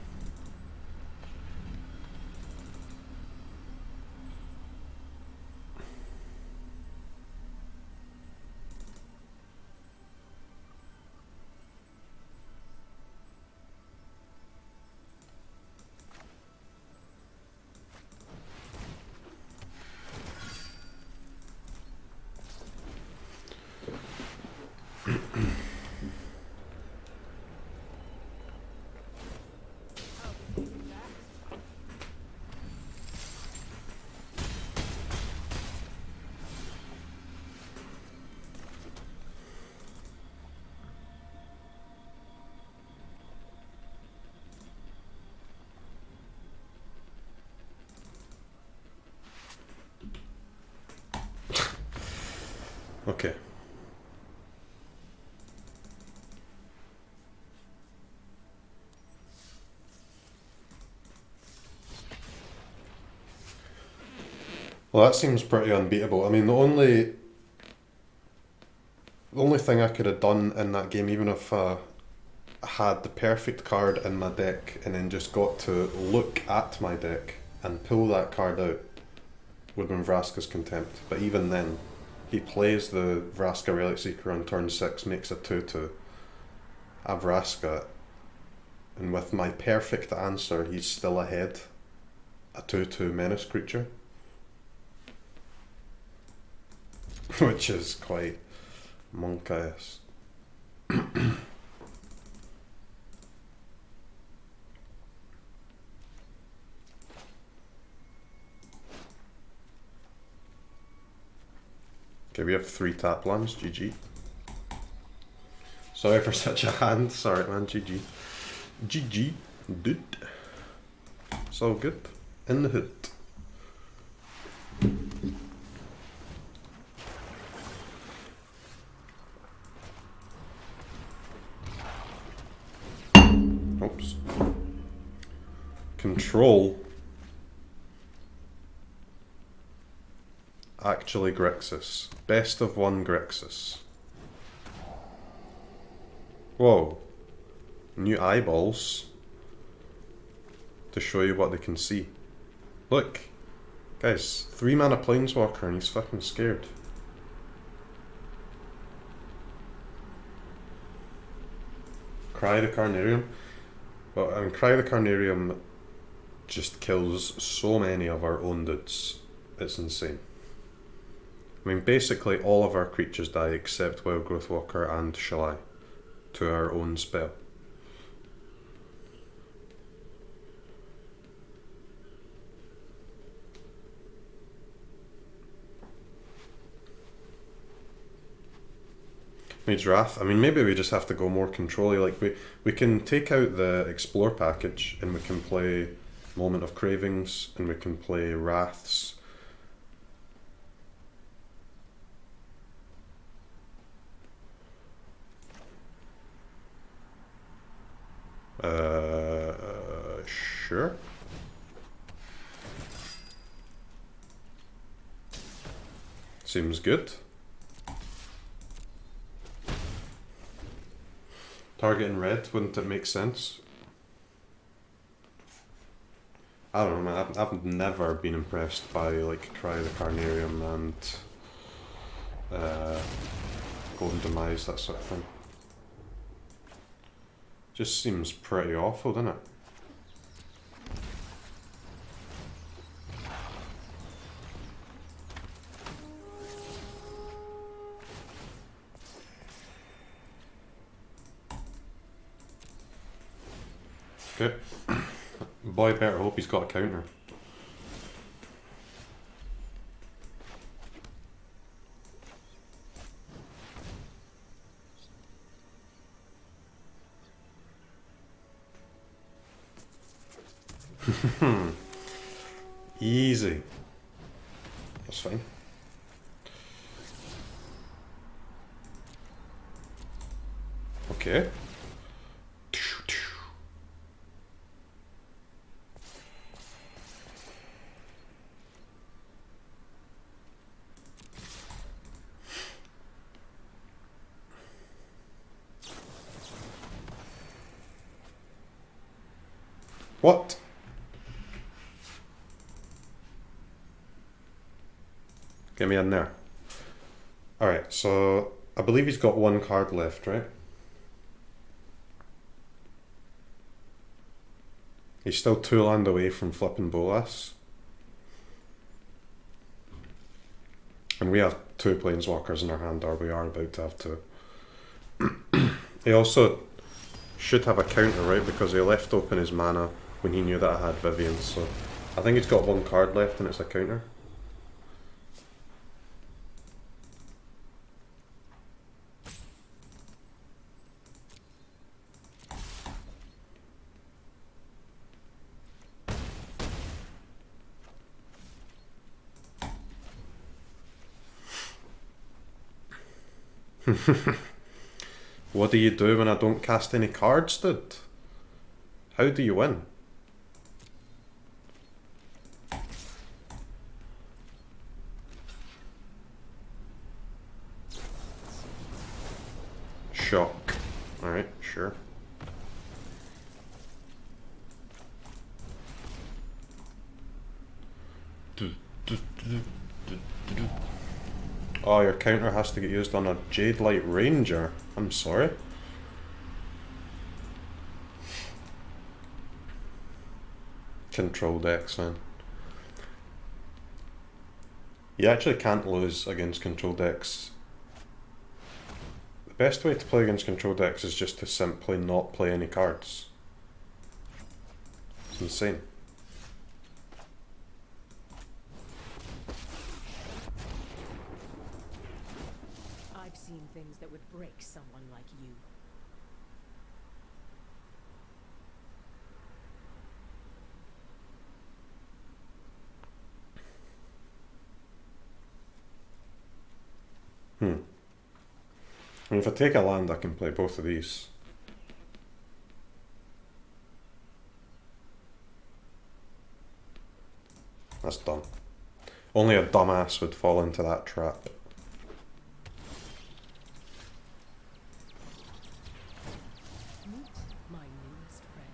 Okay. Well, that seems pretty unbeatable. I mean, the only The only thing I could have done in that game, even if I had the perfect card in my deck and then just got to look at my deck and pull that card out, would have been Vraska's Contempt. But even then, he plays the Vraska Relic Seeker on turn 6, makes a 2/2. I Vraska, and with my perfect answer, he's still ahead. A 2/2 Menace creature. Which is quite monkious. Okay, we have 3 tap lands, GG. Sorry for such a hand, sorry man, GG. GG, dude. It's all good. In the hood. Oops. Control. Actually Grixis. Best of 1 Grixis. Whoa. New eyeballs. To show you what they can see. Look. Guys, 3 mana Planeswalker and he's fucking scared. Cry the Carnarium. Well, I mean, Cry the Carnarium just kills so many of our own dudes. It's insane. I mean, basically all of our creatures die except Wild Growth Walker and Shalai to our own spell. Mage Wrath. I mean, maybe we just have to go more control-y. Like, we can take out the Explore package and we can play Moment of Cravings and we can play Wraths. Sure. Seems good. Target in red, wouldn't it make sense? I don't know, man. I've never been impressed by like Cry the Carnarium and Golden Demise, that sort of thing. Just seems pretty awful, doesn't it? Okay. Boy better hope he's got a counter. Easy. That's fine. Okay. What? Get me in there. Alright, so I believe he's got 1 card left, right? He's still 2 land away from flipping Bolas. And we have 2 Planeswalkers in our hand, or we are about to have 2. He also should have a counter, right? Because he left open his mana when he knew that I had Vivian, so I think he's got 1 card left and it's a counter. What do you do when I don't cast any cards, dude? How do you win? shock. Alright, sure. Oh, your counter has to get used on a Jade Light Ranger. I'm sorry. Control decks, then. You actually can't lose against control decks. The best way to play against control decks is just to simply not play any cards. It's insane. I've seen things that would break someone like you. I mean, if I take a land, I can play both of these. That's dumb. Only a dumbass would fall into that trap. Meet my newest friend.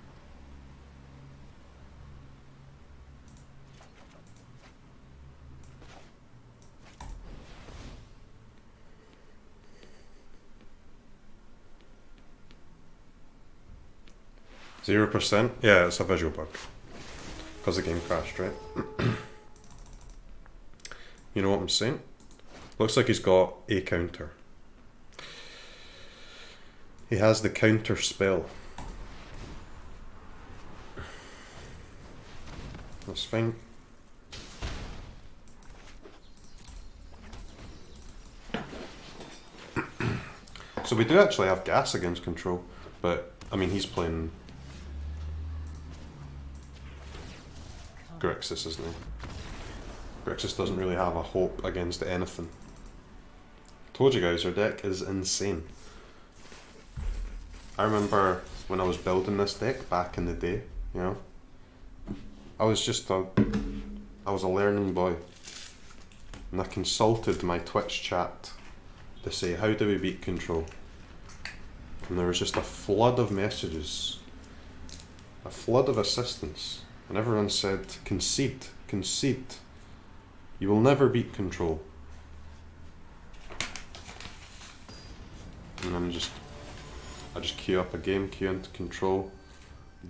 %? Yeah, it's a visual bug. Because the game crashed, right? You know what I'm saying? Looks like he's got a counter. He has the counter spell. That's fine. So we do actually have gas against control, but I mean he's playing Grixis, isn't he? Grixis doesn't really have a hope against anything. Told you guys, our deck is insane. I remember when I was building this deck back in the day, you know, I was a learning boy, and I consulted my Twitch chat to say, how do we beat control? And there was just a flood of messages, a flood of assistance, and everyone said, concede, concede. You will never beat control. And then I just queue up a game, queue into control,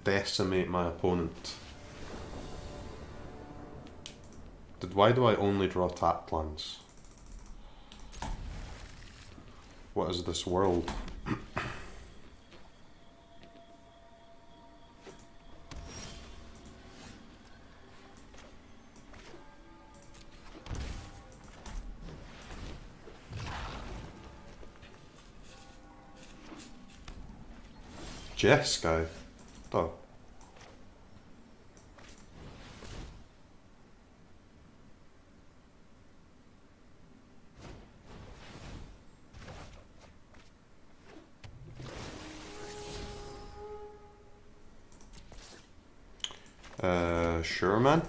decimate my opponent. Why do I only draw tapped lands? What is this world? Jeskai? Oh. Sure, man.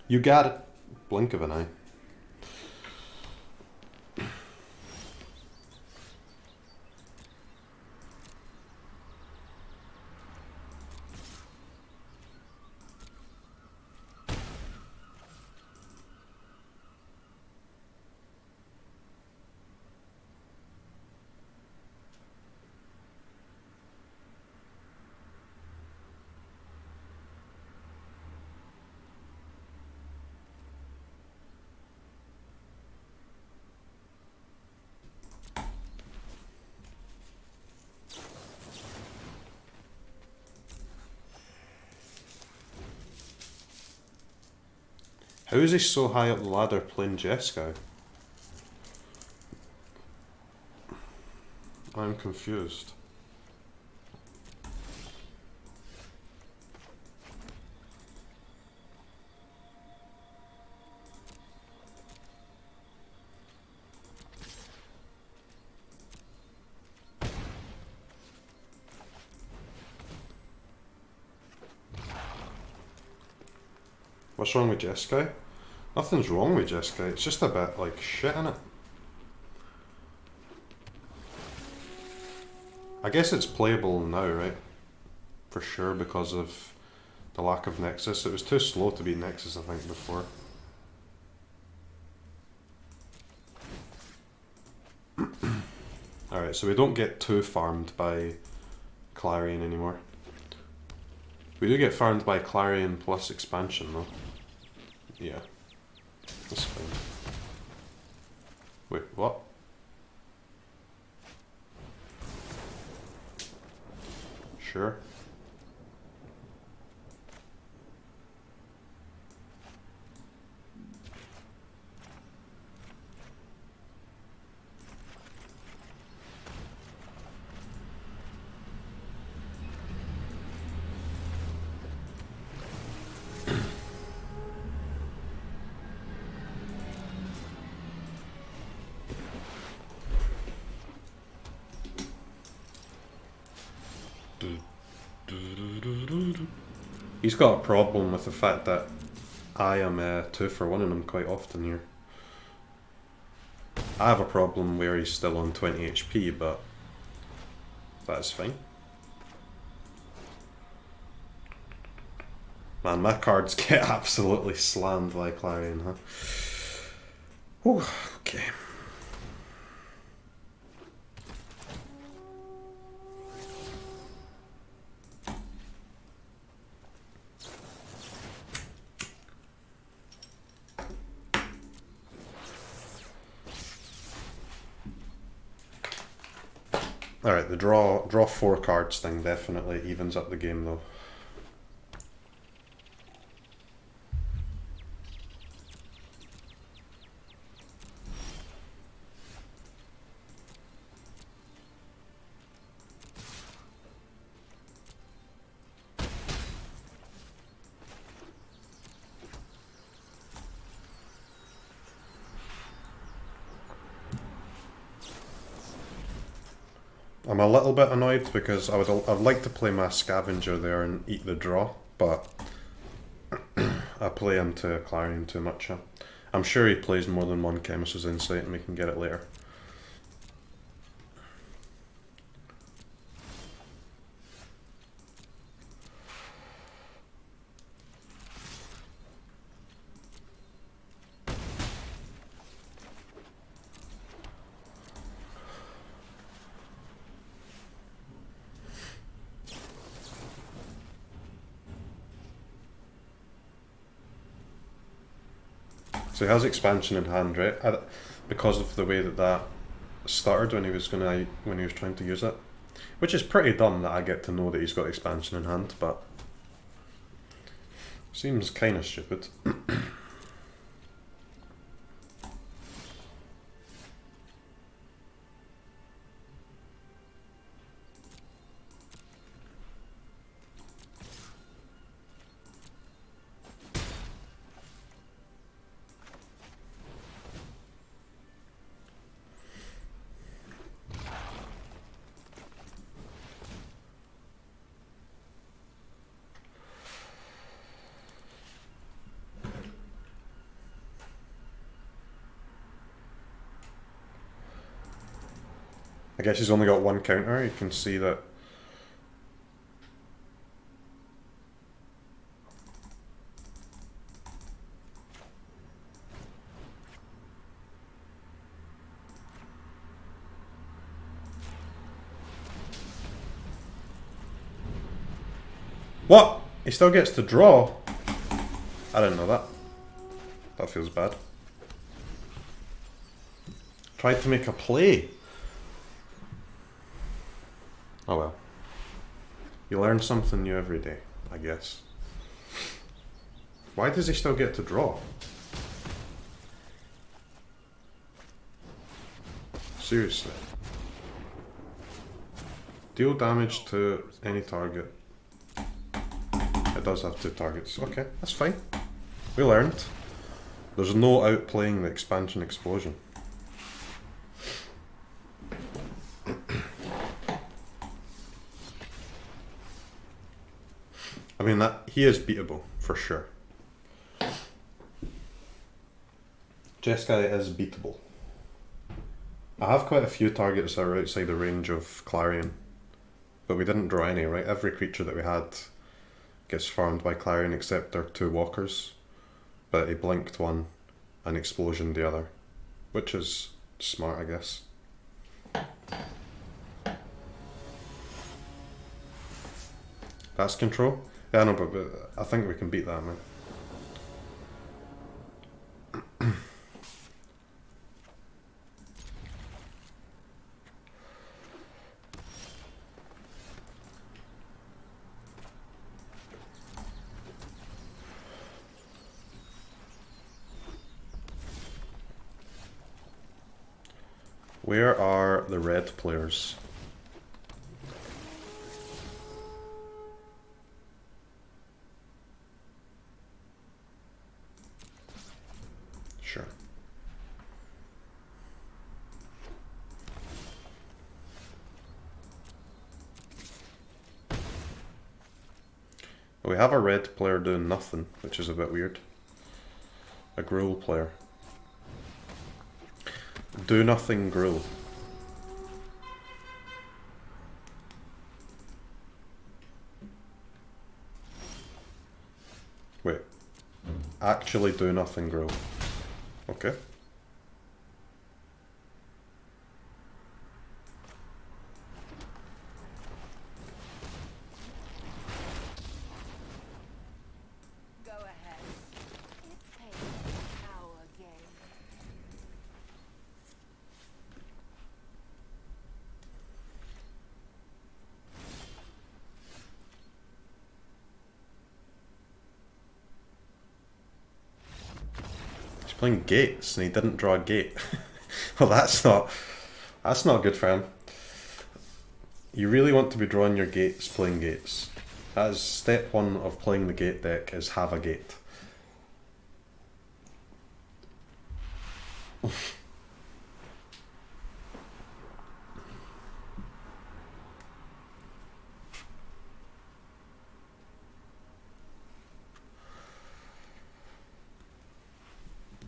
You got it. Blink of an eye. How is he so high up the ladder playing Jeskai? I'm confused. What's wrong with Jeskai? Nothing's wrong with Jeskai, it's just a bit like shit, innit? I guess it's playable now, right? For sure, because of the lack of Nexus. It was too slow to be Nexus, I think, before. Alright, so we don't get too farmed by Clarion anymore. We do get farmed by Clarion plus expansion, though. Yeah. That's fine. Wait, what? Sure. He's got a problem with the fact that I am 2 for 1 in him quite often here. I have a problem where he's still on 20 HP, but that's fine. Man, my cards get absolutely slammed by Clarion, huh? Whew, okay. Alright, the draw 4 cards thing definitely evens up the game though. I'm a little bit annoyed because I'd like to play my scavenger there and eat the draw, but I play him to Clarion too much. Huh? I'm sure he plays more than one Chemist's Insight and we can get it later. So he has expansion in hand, right? Because of the way that started when he was trying to use it, which is pretty dumb that I get to know that he's got expansion in hand, but seems kind of stupid. I guess he's only got one counter. You can see that. What? He still gets to draw? I didn't know that. That feels bad. Tried to make a play. Oh well. You learn something new every day, I guess. Why does he still get to draw? Seriously. Deal damage to any target. It does have 2 targets. Okay, that's fine. We learned. There's no outplaying the expansion explosion. I mean, that he is beatable, for sure. Jeskai is beatable. I have quite a few targets that are outside the range of Clarion. but we didn't draw any, right? Every creature that we had gets farmed by Clarion except our 2 walkers. But he blinked one and explosioned the other, which is smart, I guess. That's control? Yeah, no, but I think we can beat that, man. Where are the red players? Sure. We have a red player doing nothing, which is a bit weird. A Gruul player. Do nothing Gruul. Wait. Actually do nothing Gruul. Okay. Go ahead. It's paid our game. He's playing gates and he didn't draw a gate. Well, that's not good for him. You really want to be drawing your gates playing gates. That is step 1 of playing the gate deck, is have a gate.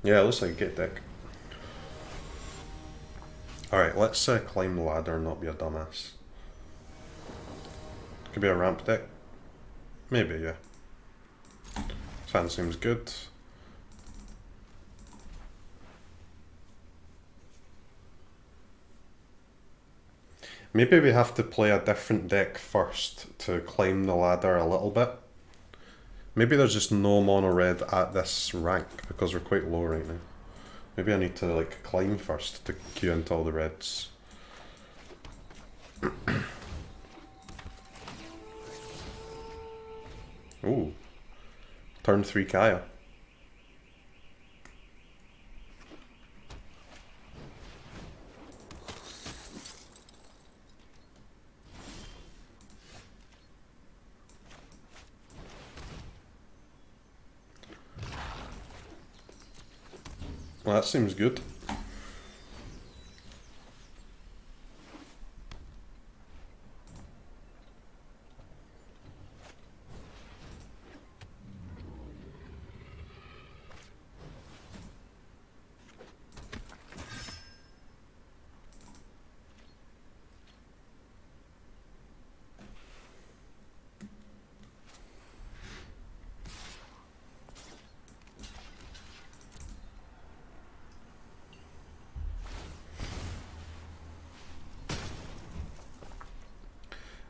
Yeah, it looks like a gate deck. Alright, let's climb the ladder and not be a dumbass. Could be a ramp deck. Maybe, yeah. Fan seems good. Maybe we have to play a different deck first to climb the ladder a little bit. Maybe there's just no mono red at this rank because we're quite low right now. Maybe I need to like climb first to queue into all the reds. Ooh. Turn 3 Kaya. Well, that seems good.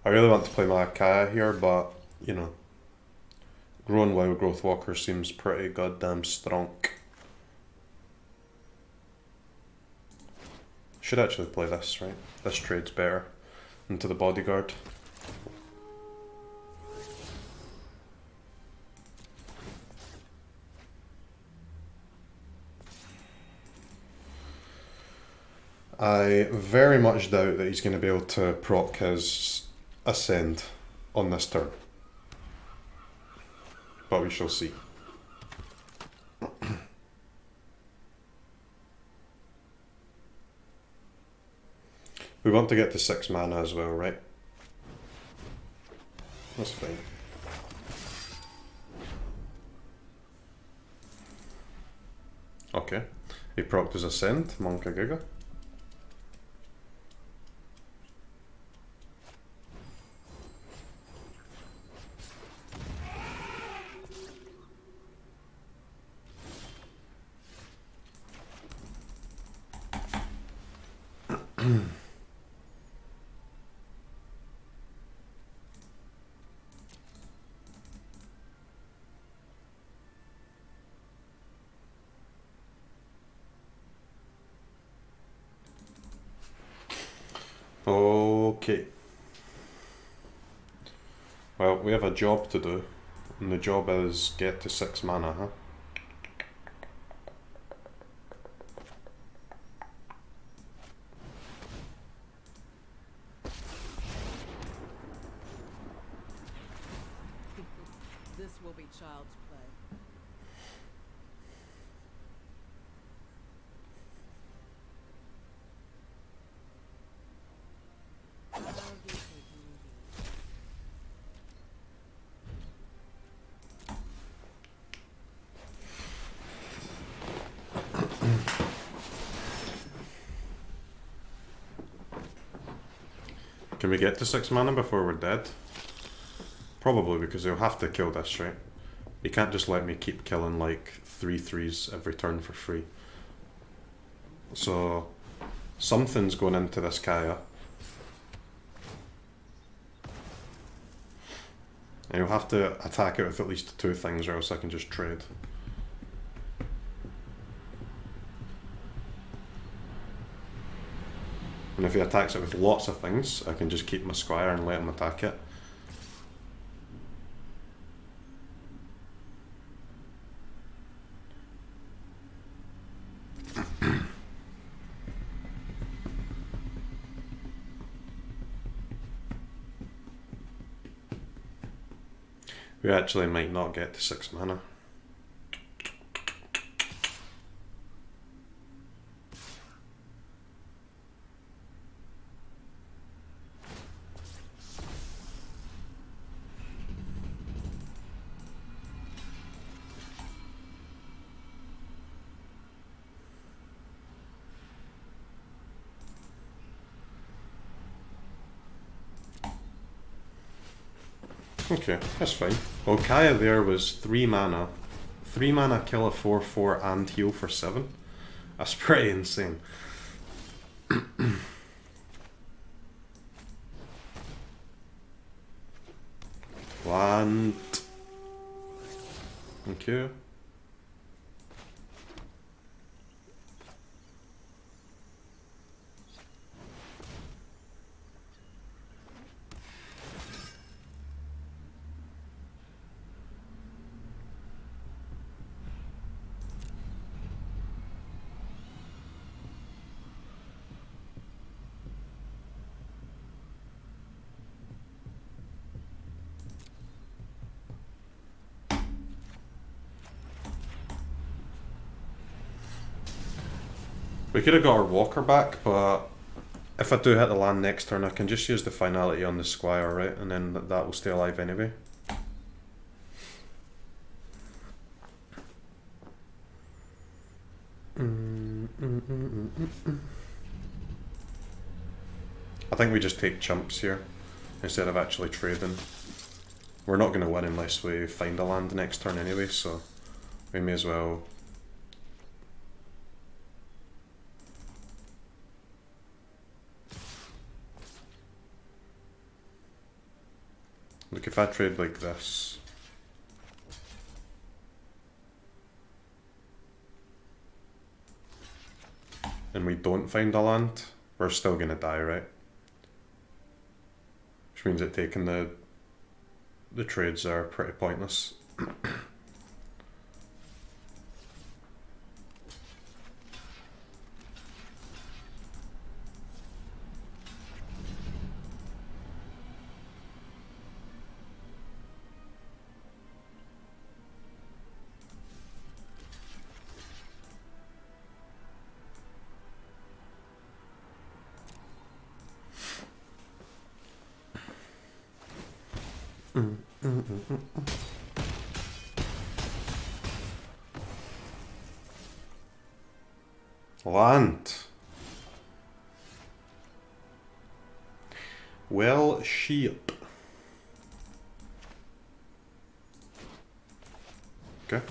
I really want to play my Kaya here, but, you know, growing Wild Growth Walker seems pretty goddamn strong. Should actually play this, right? This trade's better into the Bodyguard. I very much doubt that he's going to be able to proc his Ascend on this turn, but we shall see. We want to get to 6 mana as well, right? That's fine. Okay, he procced his Ascend, Monka Giga. Okay. Well, we have a job to do, and the job is get to 6 mana, huh? This will be child's play. I'll be taking these. Can we get to 6 mana before we're dead? Probably, because they'll have to kill this, right? You can't just let me keep killing like 3/3s every turn for free. So, something's going into this Kaya. And you'll have to attack it with at least 2 things, or else I can just trade. And if he attacks it with lots of things, I can just keep my squire and let him attack it. We actually might not get to 6 mana. Okay, that's fine. Well, Kaya there was 3 mana. 3 mana, kill a 4/4 and heal for 7. That's pretty insane. Land. Thank you. We could have got our walker back, but if I do hit the land next turn, I can just use the finality on the squire, right? And then that will stay alive anyway. I think we just take chumps here instead of actually trading. We're not going to win unless we find a land next turn anyway, so we may as well. Look, if I trade like this, and we don't find a land, we're still gonna die, right? Which means that taking the trades are pretty pointless. Land. Well, sheep. Okay.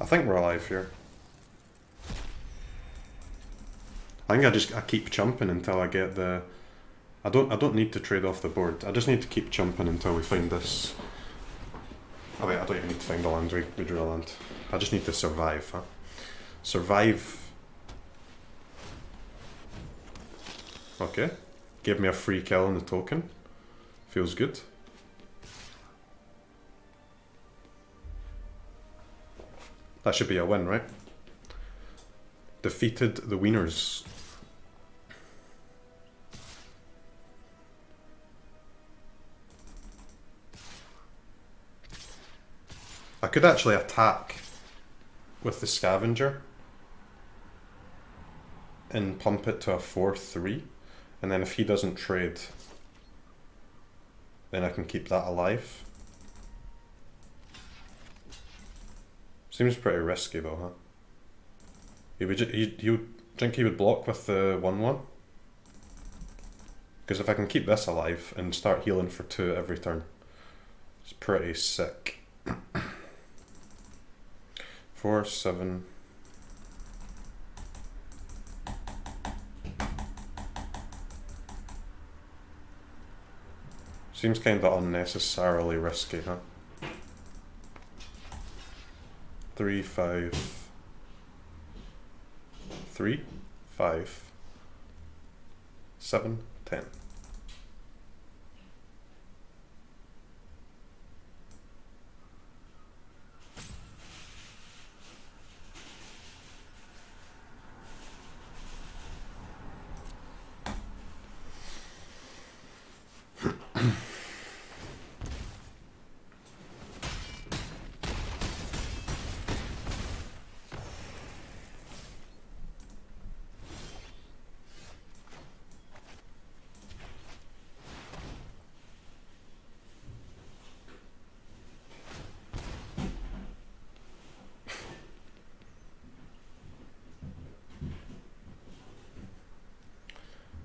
think we're alive here. I think I keep jumping until I get the... I don't need to trade off the board. I just need to keep jumping until we find this... Oh wait, I don't even need to find the land, we drew a land. I just need to survive, huh? Survive. Okay. Gave me a free kill on the token. Feels good. That should be a win, right? Defeated the Wieners. I could actually attack with the scavenger and pump it to a 4-3, and then if he doesn't trade, then I can keep that alive. Seems pretty risky though, huh? You think he would block with the 1-1? Because if I can keep this alive and start healing for 2 every turn, it's pretty sick. 4, 7. Seems kinda unnecessarily risky, huh? 3, 5. 3, 5, 7, 10.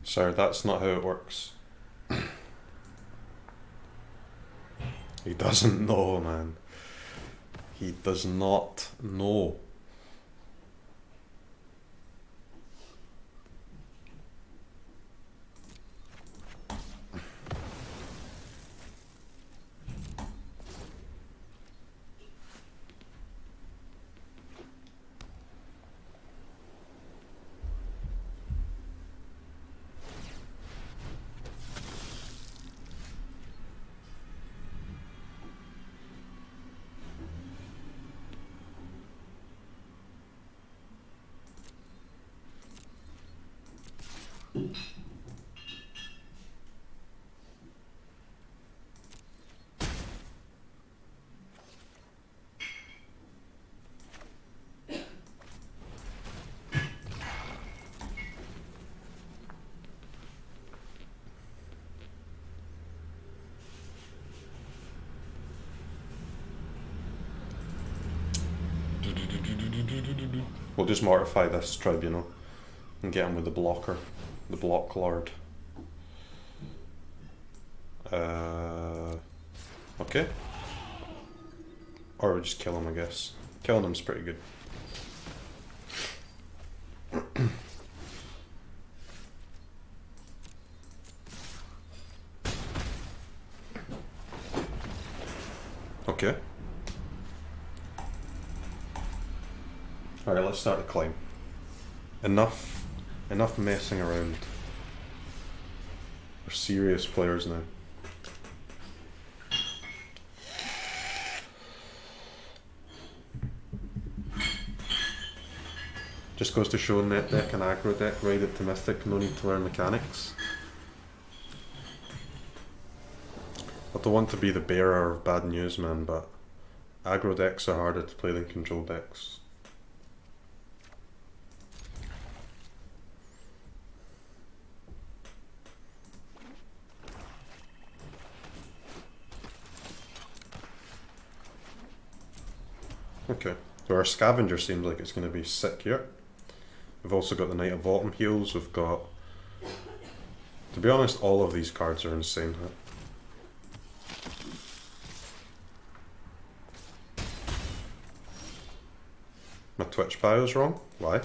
Sir, that's not how it works. He doesn't know, man. He does not know. We'll just mortify this tribunal and get him with the blocker, the block lord. Okay. Or we'll just kill him, I guess. Killing him's pretty good. Okay. Alright, let's start the climb. Enough messing around. We're serious players now. Just goes to show net deck and aggro deck, ride it to mythic, no need to learn mechanics. I don't want to be the bearer of bad news, man, but aggro decks are harder to play than control decks. Okay, so our scavenger seems like it's going to be sick here. We've also got the Knight of Autumn heals, we've got... To be honest, all of these cards are insane, huh? My Twitch bio's wrong? Why?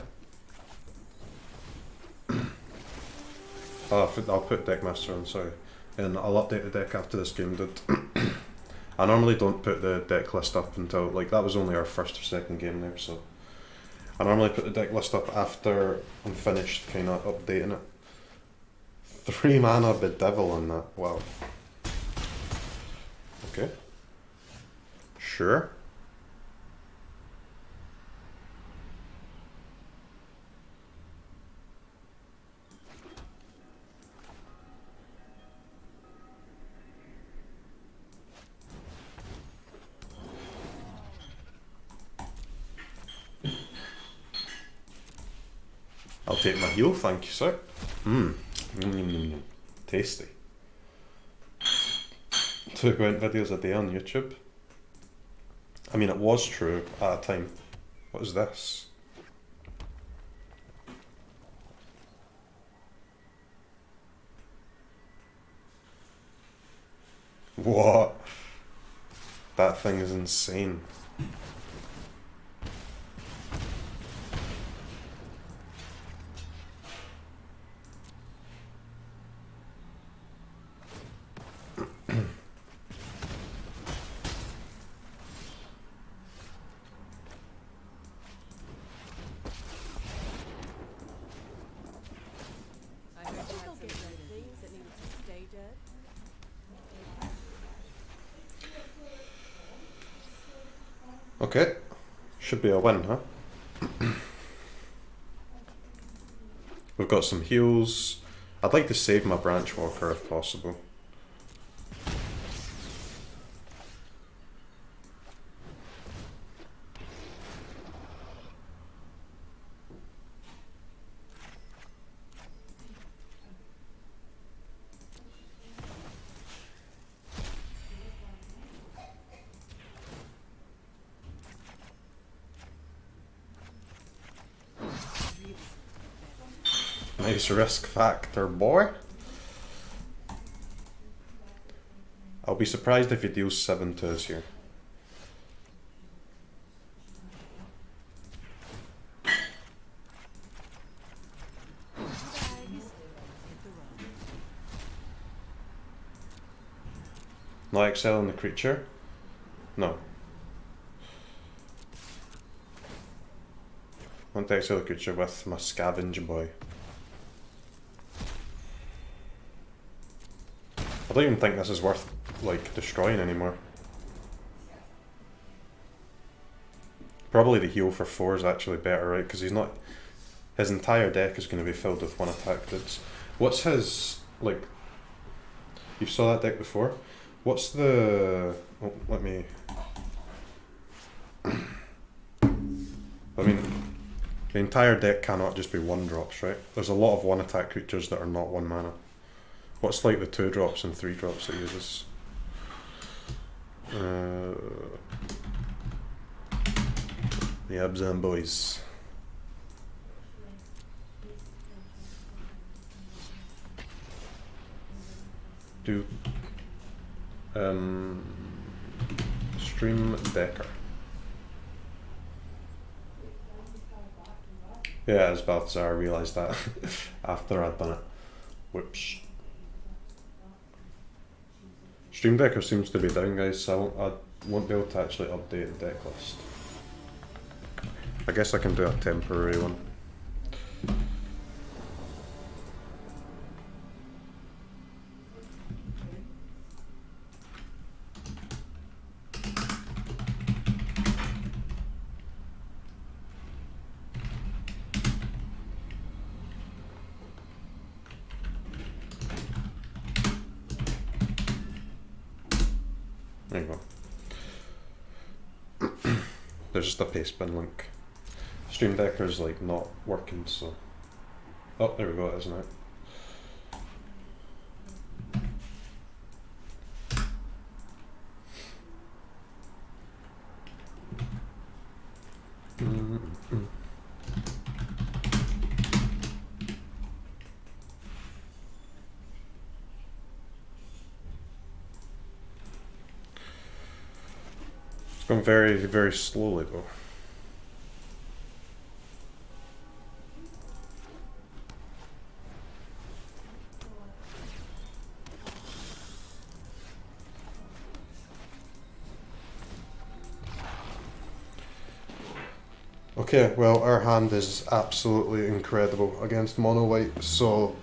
Oh, I'll put Deckmaster on, sorry. And I'll update the deck after this game, dude. I normally don't put the deck list up until, like, that was only our first or second game there, so. I normally put the deck list up after I'm finished kind of updating it. 3 mana Bedevil on that, wow. Okay. Sure. I'll take my heal, thank you, sir. Tasty. 2 Gwent videos a day on YouTube. I mean, it was true at a time. What is this? What? That thing is insane. I heard you had some dead things that needed to stay dead. Okay. Should be a win, huh? We've got some heals. I'd like to save my Branch Walker if possible. Nice risk factor, boy. I'll be surprised if he deals 7 to us here. Not excelling the creature? No. I want to excel the creature with my Scavenge boy. I don't even think this is worth, like, destroying anymore. Probably the heal for 4 is actually better, right? Because he's not... His entire deck is going to be filled with 1 attack dudes. What's his, like... You saw that deck before? What's the... Oh, let me... I mean, the entire deck cannot just be 1-drops, right? There's a lot of 1 attack creatures that are not 1 mana. What's like the 2-drops and 3-drops it uses? The Abzan boys. Do Stream Decker. Yeah, as Balthazar, I realised that after I'd done it. Whoops. Stream Decker seems to be down, guys, so I won't be able to actually update the deck list. I guess I can do a temporary one. There you go. There's just a pastebin link. Stream Decker's like not working, so... Oh, there we go, isn't it? It's going very, very slowly though. Okay, well, our hand is absolutely incredible against mono white, so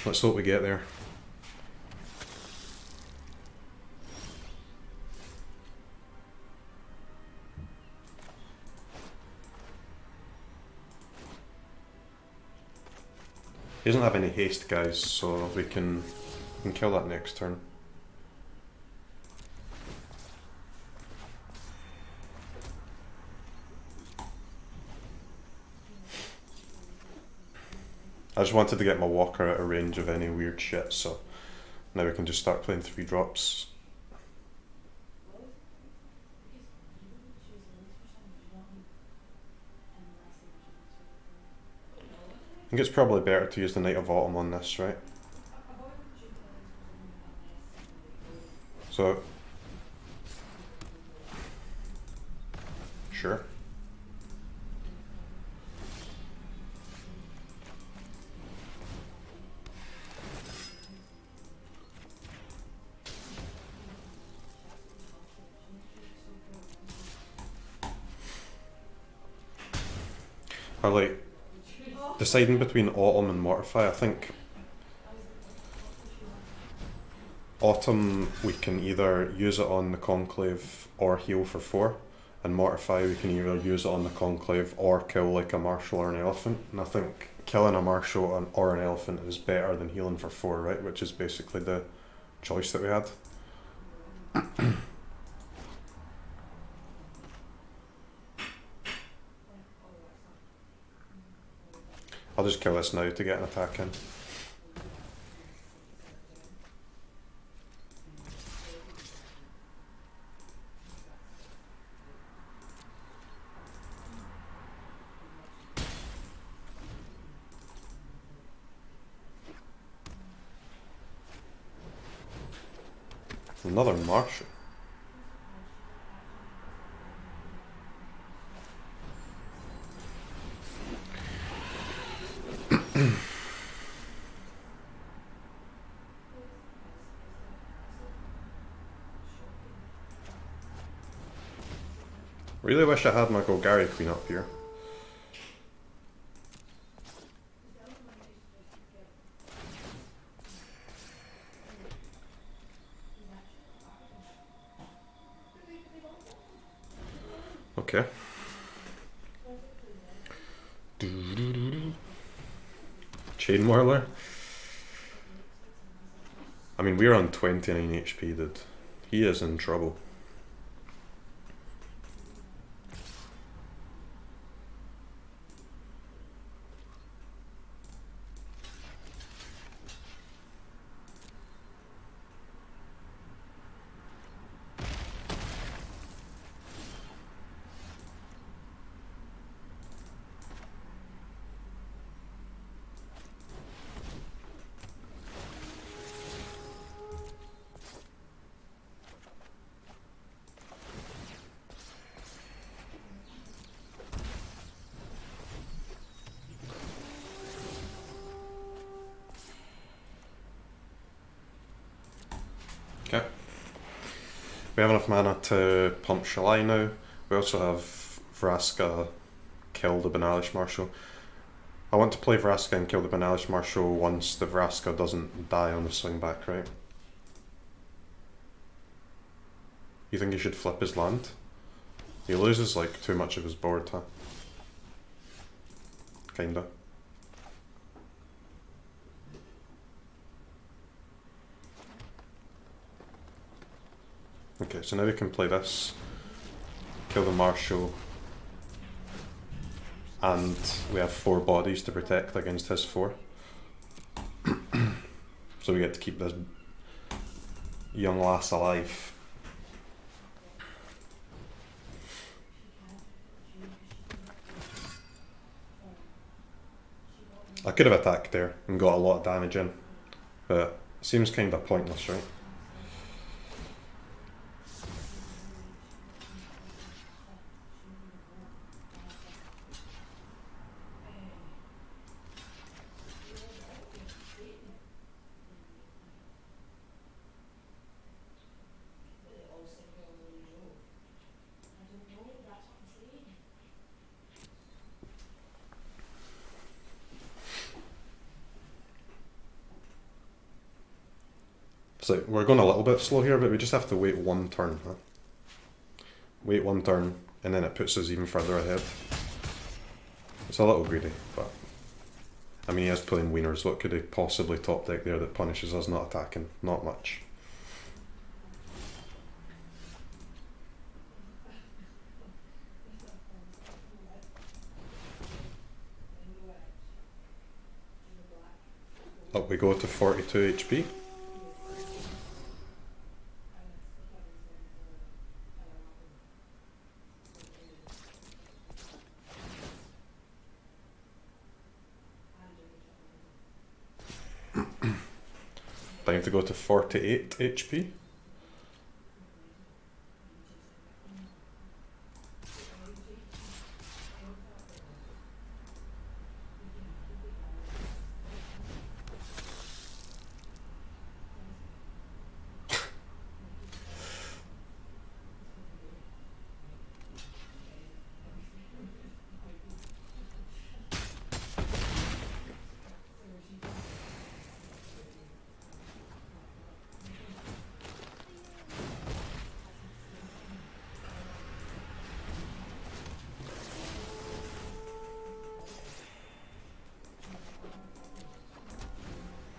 let's hope we get there. He doesn't have any haste, guys, so we can kill that next turn. I just wanted to get my walker out of range of any weird shit, so now we can just start playing 3-drops. I think it's probably better to use the Knight of Autumn on this, right? So, sure. I like deciding between Autumn and Mortify. I think Autumn we can either use it on the Conclave or heal for 4, and Mortify we can either use it on the Conclave or kill like a Marshal or an Elephant. And I think killing a Marshal or an Elephant is better than healing for 4, right? Which is basically the choice that we had. I'll just kill this now to get an attack in. Another Marshal. Really wish I had my Golgari Queen up here. Okay. Chain Whirler. I mean, we're on 29 HP, dude. He is in trouble. Okay. We have enough mana to pump Shalai now. We also have Vraska kill the Banalish Marshal. I want to play Vraska and kill the Banalish Marshal once the Vraska doesn't die on the swing back, right? You think he should flip his land? He loses like too much of his board, huh? Kinda. Okay, so now we can play this, kill the Marshal, and we have 4 bodies to protect against his 4. So we get to keep this young lass alive. I could have attacked there and got a lot of damage in, but it seems kind of pointless, right? So we're going a little bit slow here, but we just have to wait one turn. Huh? Wait one turn, and then it puts us even further ahead. It's a little greedy, but I mean, he is playing wieners. What could he possibly top deck there that punishes us not attacking? Not much. Up we go to 42 HP. Time to go to 48 HP.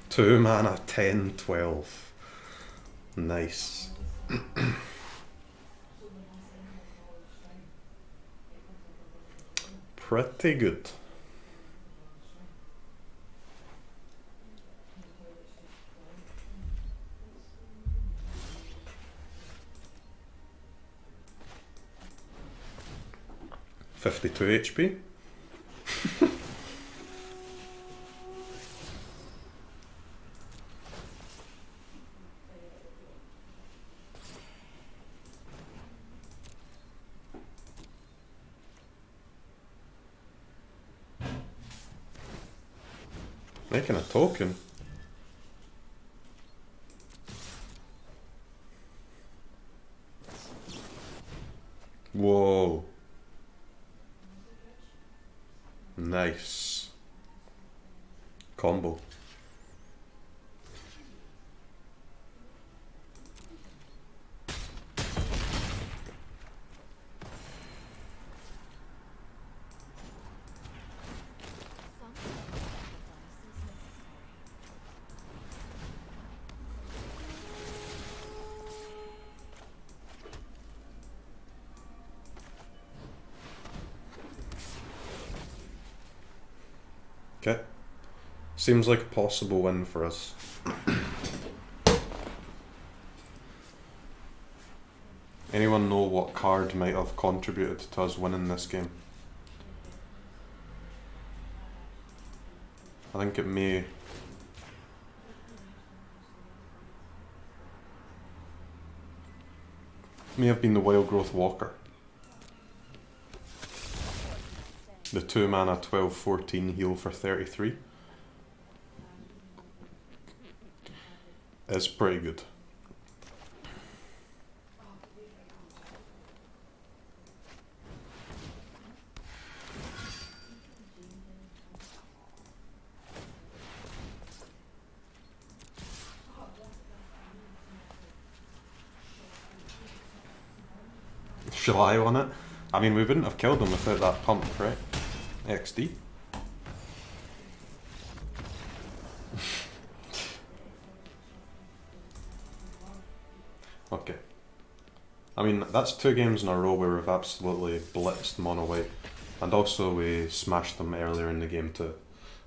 Two mana, 10, 12. Nice. Pretty good. $52 HP. Making a token. Whoa. Nice. Combo. Okay. Seems like a possible win for us. Anyone know what card might have contributed to us winning this game? I think it may have been the Wild Growth Walker. The 2 mana 12/14 heal for 33 is pretty good. Shall I on it? I mean, we wouldn't have killed him without that pump, right? XD. Okay. I mean, that's 2 games in a row where we've absolutely blitzed mono white. And also we smashed them earlier in the game too.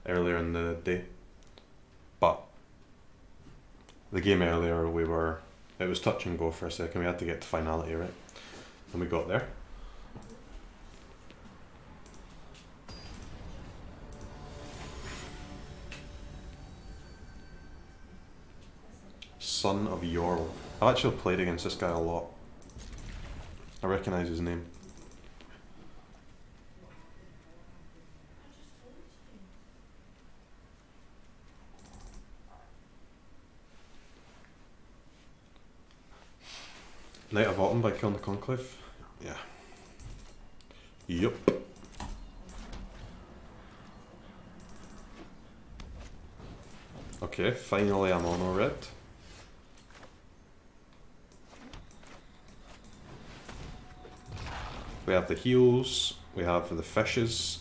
Earlier in the day. But the game earlier it was touch and go for a second. We had to get to finality, right? And we got there. Son of Yorl. I've actually played against this guy a lot. I recognise his name. Knight of Autumn by Killing the Conclave? Yeah. Yup. Okay, finally I'm mono red. we have the heals, we have the fishes.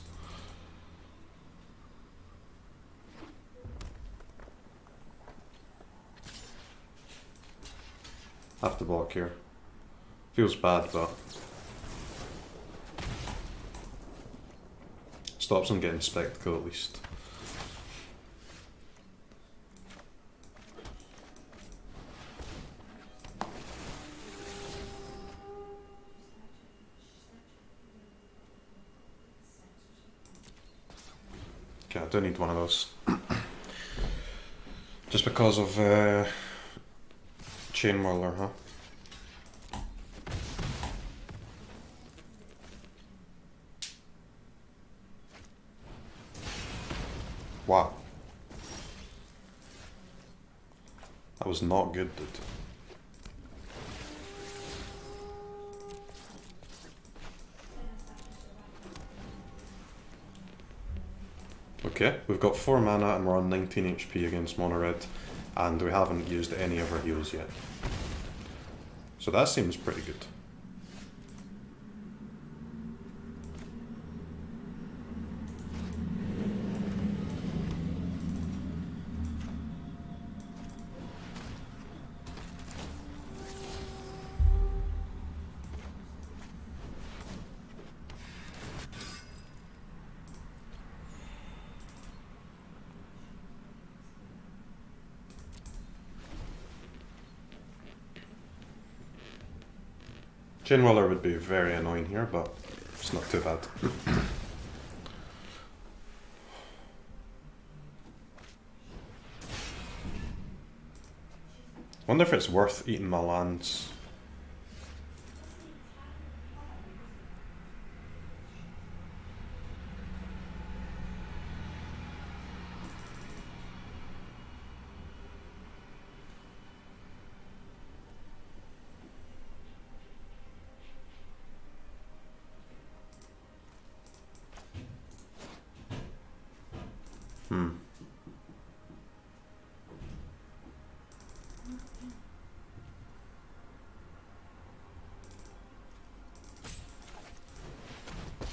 Have to block here. Feels bad, but stops him getting spectacle at least. Okay, I do need one of those. Just because of Chain Whirler, huh? Wow. That was not good, dude. Okay, we've got 4 mana and we're on 19 HP against Mono Red, and we haven't used any of our heals yet. So that seems pretty good. Chain Whirler would be very annoying here, but it's not too bad. Wonder if it's worth eating my lands.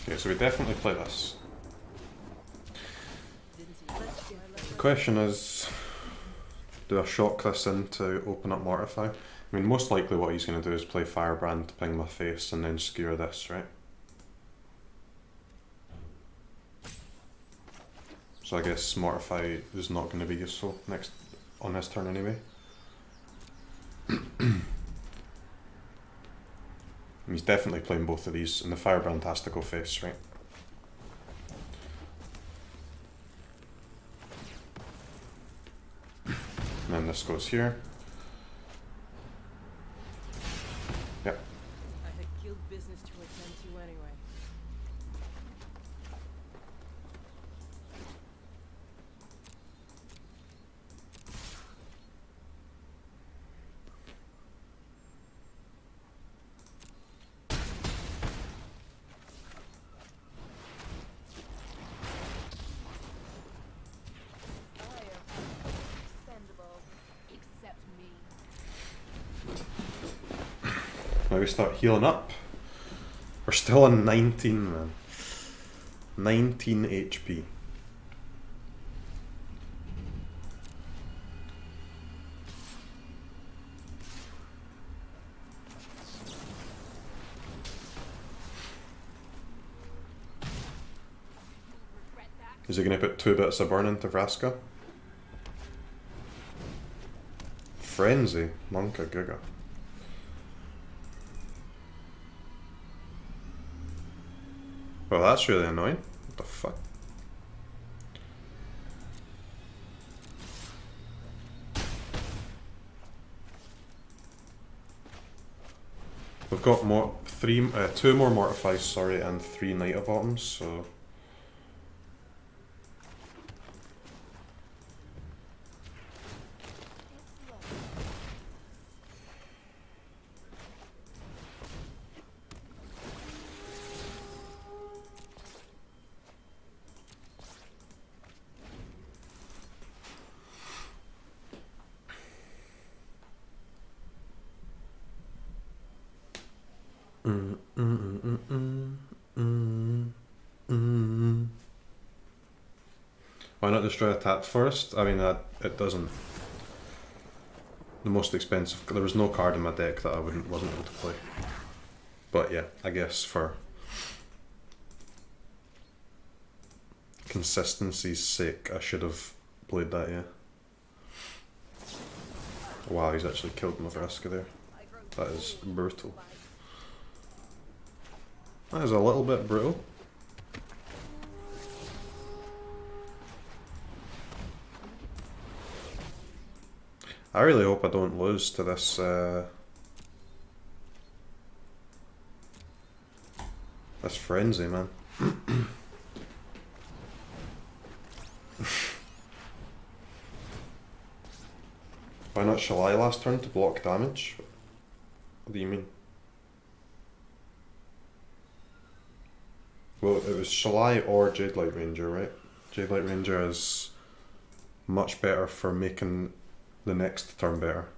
Okay, so we definitely play this. The question is, do I shock this in to open up Mortify? I mean, most likely what he's going to do is play Firebrand to ping my face and then skewer this, right? So I guess Mortify is not going to be useful next on this turn anyway. He's definitely playing both of these, and the Firebrand has to go face, right? And then this goes here. Yep. I had guild business to attend to anyway. Except me. Maybe start healing up. We're still on 19, man. 19 HP. Is he going to put 2 bits of burn into Vraska? Frenzy, Monka Giga. Well, that's really annoying. What the fuck? We've got more 2 more Mortifies, sorry, and 3 Night of Autumns, so. Mm. destroy a tapped forest. I mean, it doesn't. The most expensive. There was no card in my deck that I wasn't able to play. But yeah, I guess for consistency's sake, I should have played that. Yeah. Wow, he's actually killed my Vraska there. That is brutal. That is a little bit brutal. I really hope I don't lose to this this frenzy, man. Why not Shalai last turn to block damage? What do you mean? Well, it was Shalai or Jadelight Ranger, right? Jadelight Ranger is much better for making the next turn better.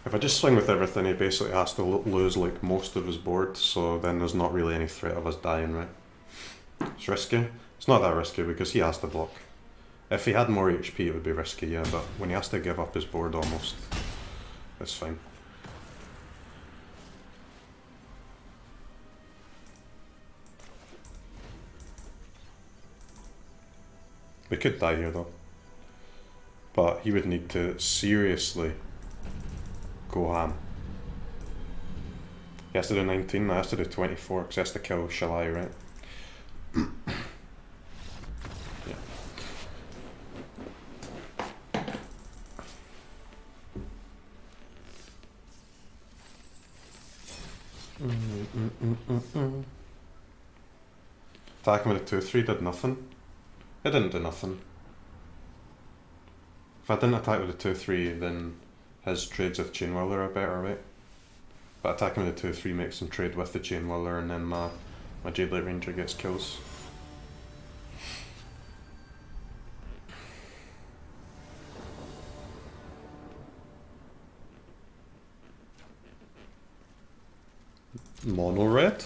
If I just swing with everything, he basically has to lose like most of his board, so then there's not really any threat of us dying, right? It's risky. It's not that risky because he has to block. If he had more HP it would be risky, yeah, but when he has to give up his board almost, it's fine. We could die here though. But he would need to seriously go ham. He has to do 19, I has to do 24 because he has to kill Shalai, right? Yeah. Attacking with a 2-3 did nothing. It didn't do nothing. If I didn't attack with a 2-3 then his trades with Chainwhirler are better, right? But attacking with a 2-3 makes him trade with the Chainwhirler and then my Jadelight Ranger gets kills. Mono red?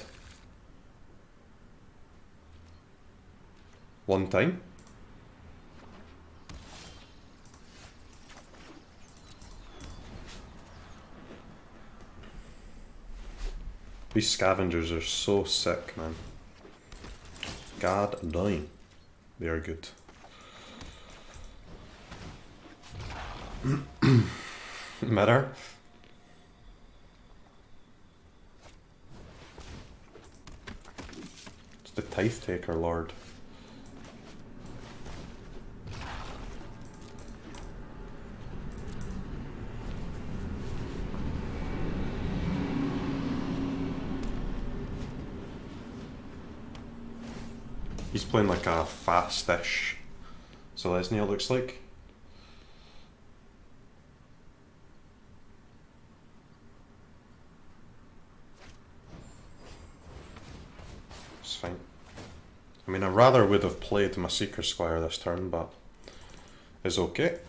One time? These scavengers are so sick, man. God damn. They are good. Matter? It's the Tithe Taker Lord. He's playing like a fast-ish Selesnya, it looks like. It's fine. I mean, I rather would have played my Seeker Squire this turn, but it's okay.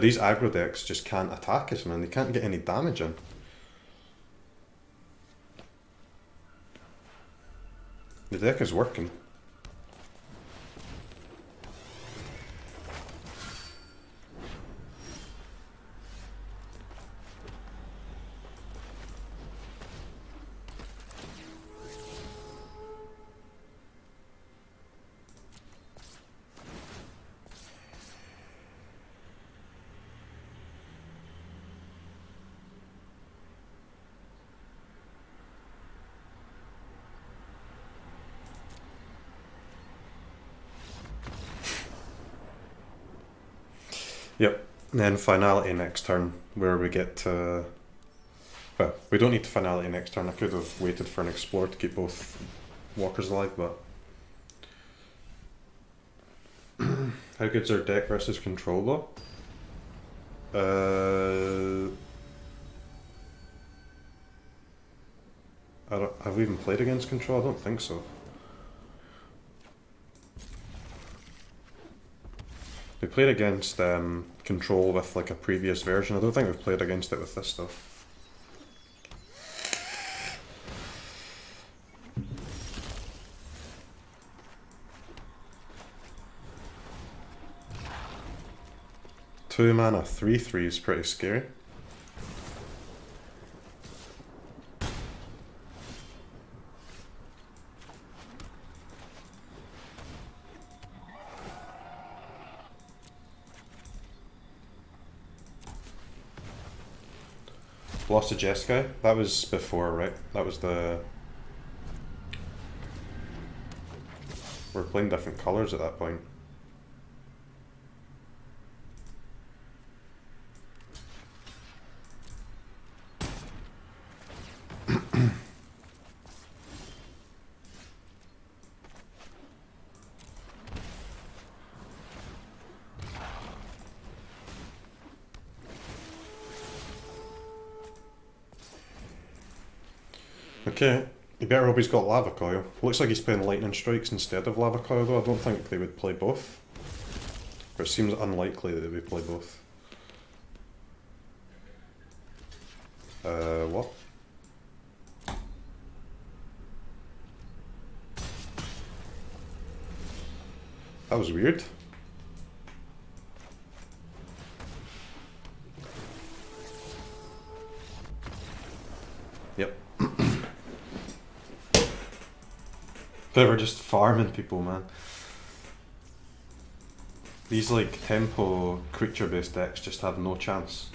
These aggro decks just can't attack us, man. They can't get any damage in. The deck is working. Yep. And then finality next turn, where we get to... Well, we don't need to finality next turn. I could have waited for an Explorer to keep both walkers alive, but... How good's our deck versus control, though? Have we even played against control? I don't think so. We played against control with like a previous version. I don't think we've played against it with this stuff. Two mana, 3/3 is pretty scary. Lost to Jeskai? That was before, right? That was the... We're playing different colours at that point. Okay, you better hope he's got Lava Coil. Looks like he's playing Lightning Strikes instead of Lava Coil though. I don't think they would play both. But it seems unlikely that they would play both. What? That was weird. Yep. They were just farming people, man. These like tempo creature based decks just have no chance.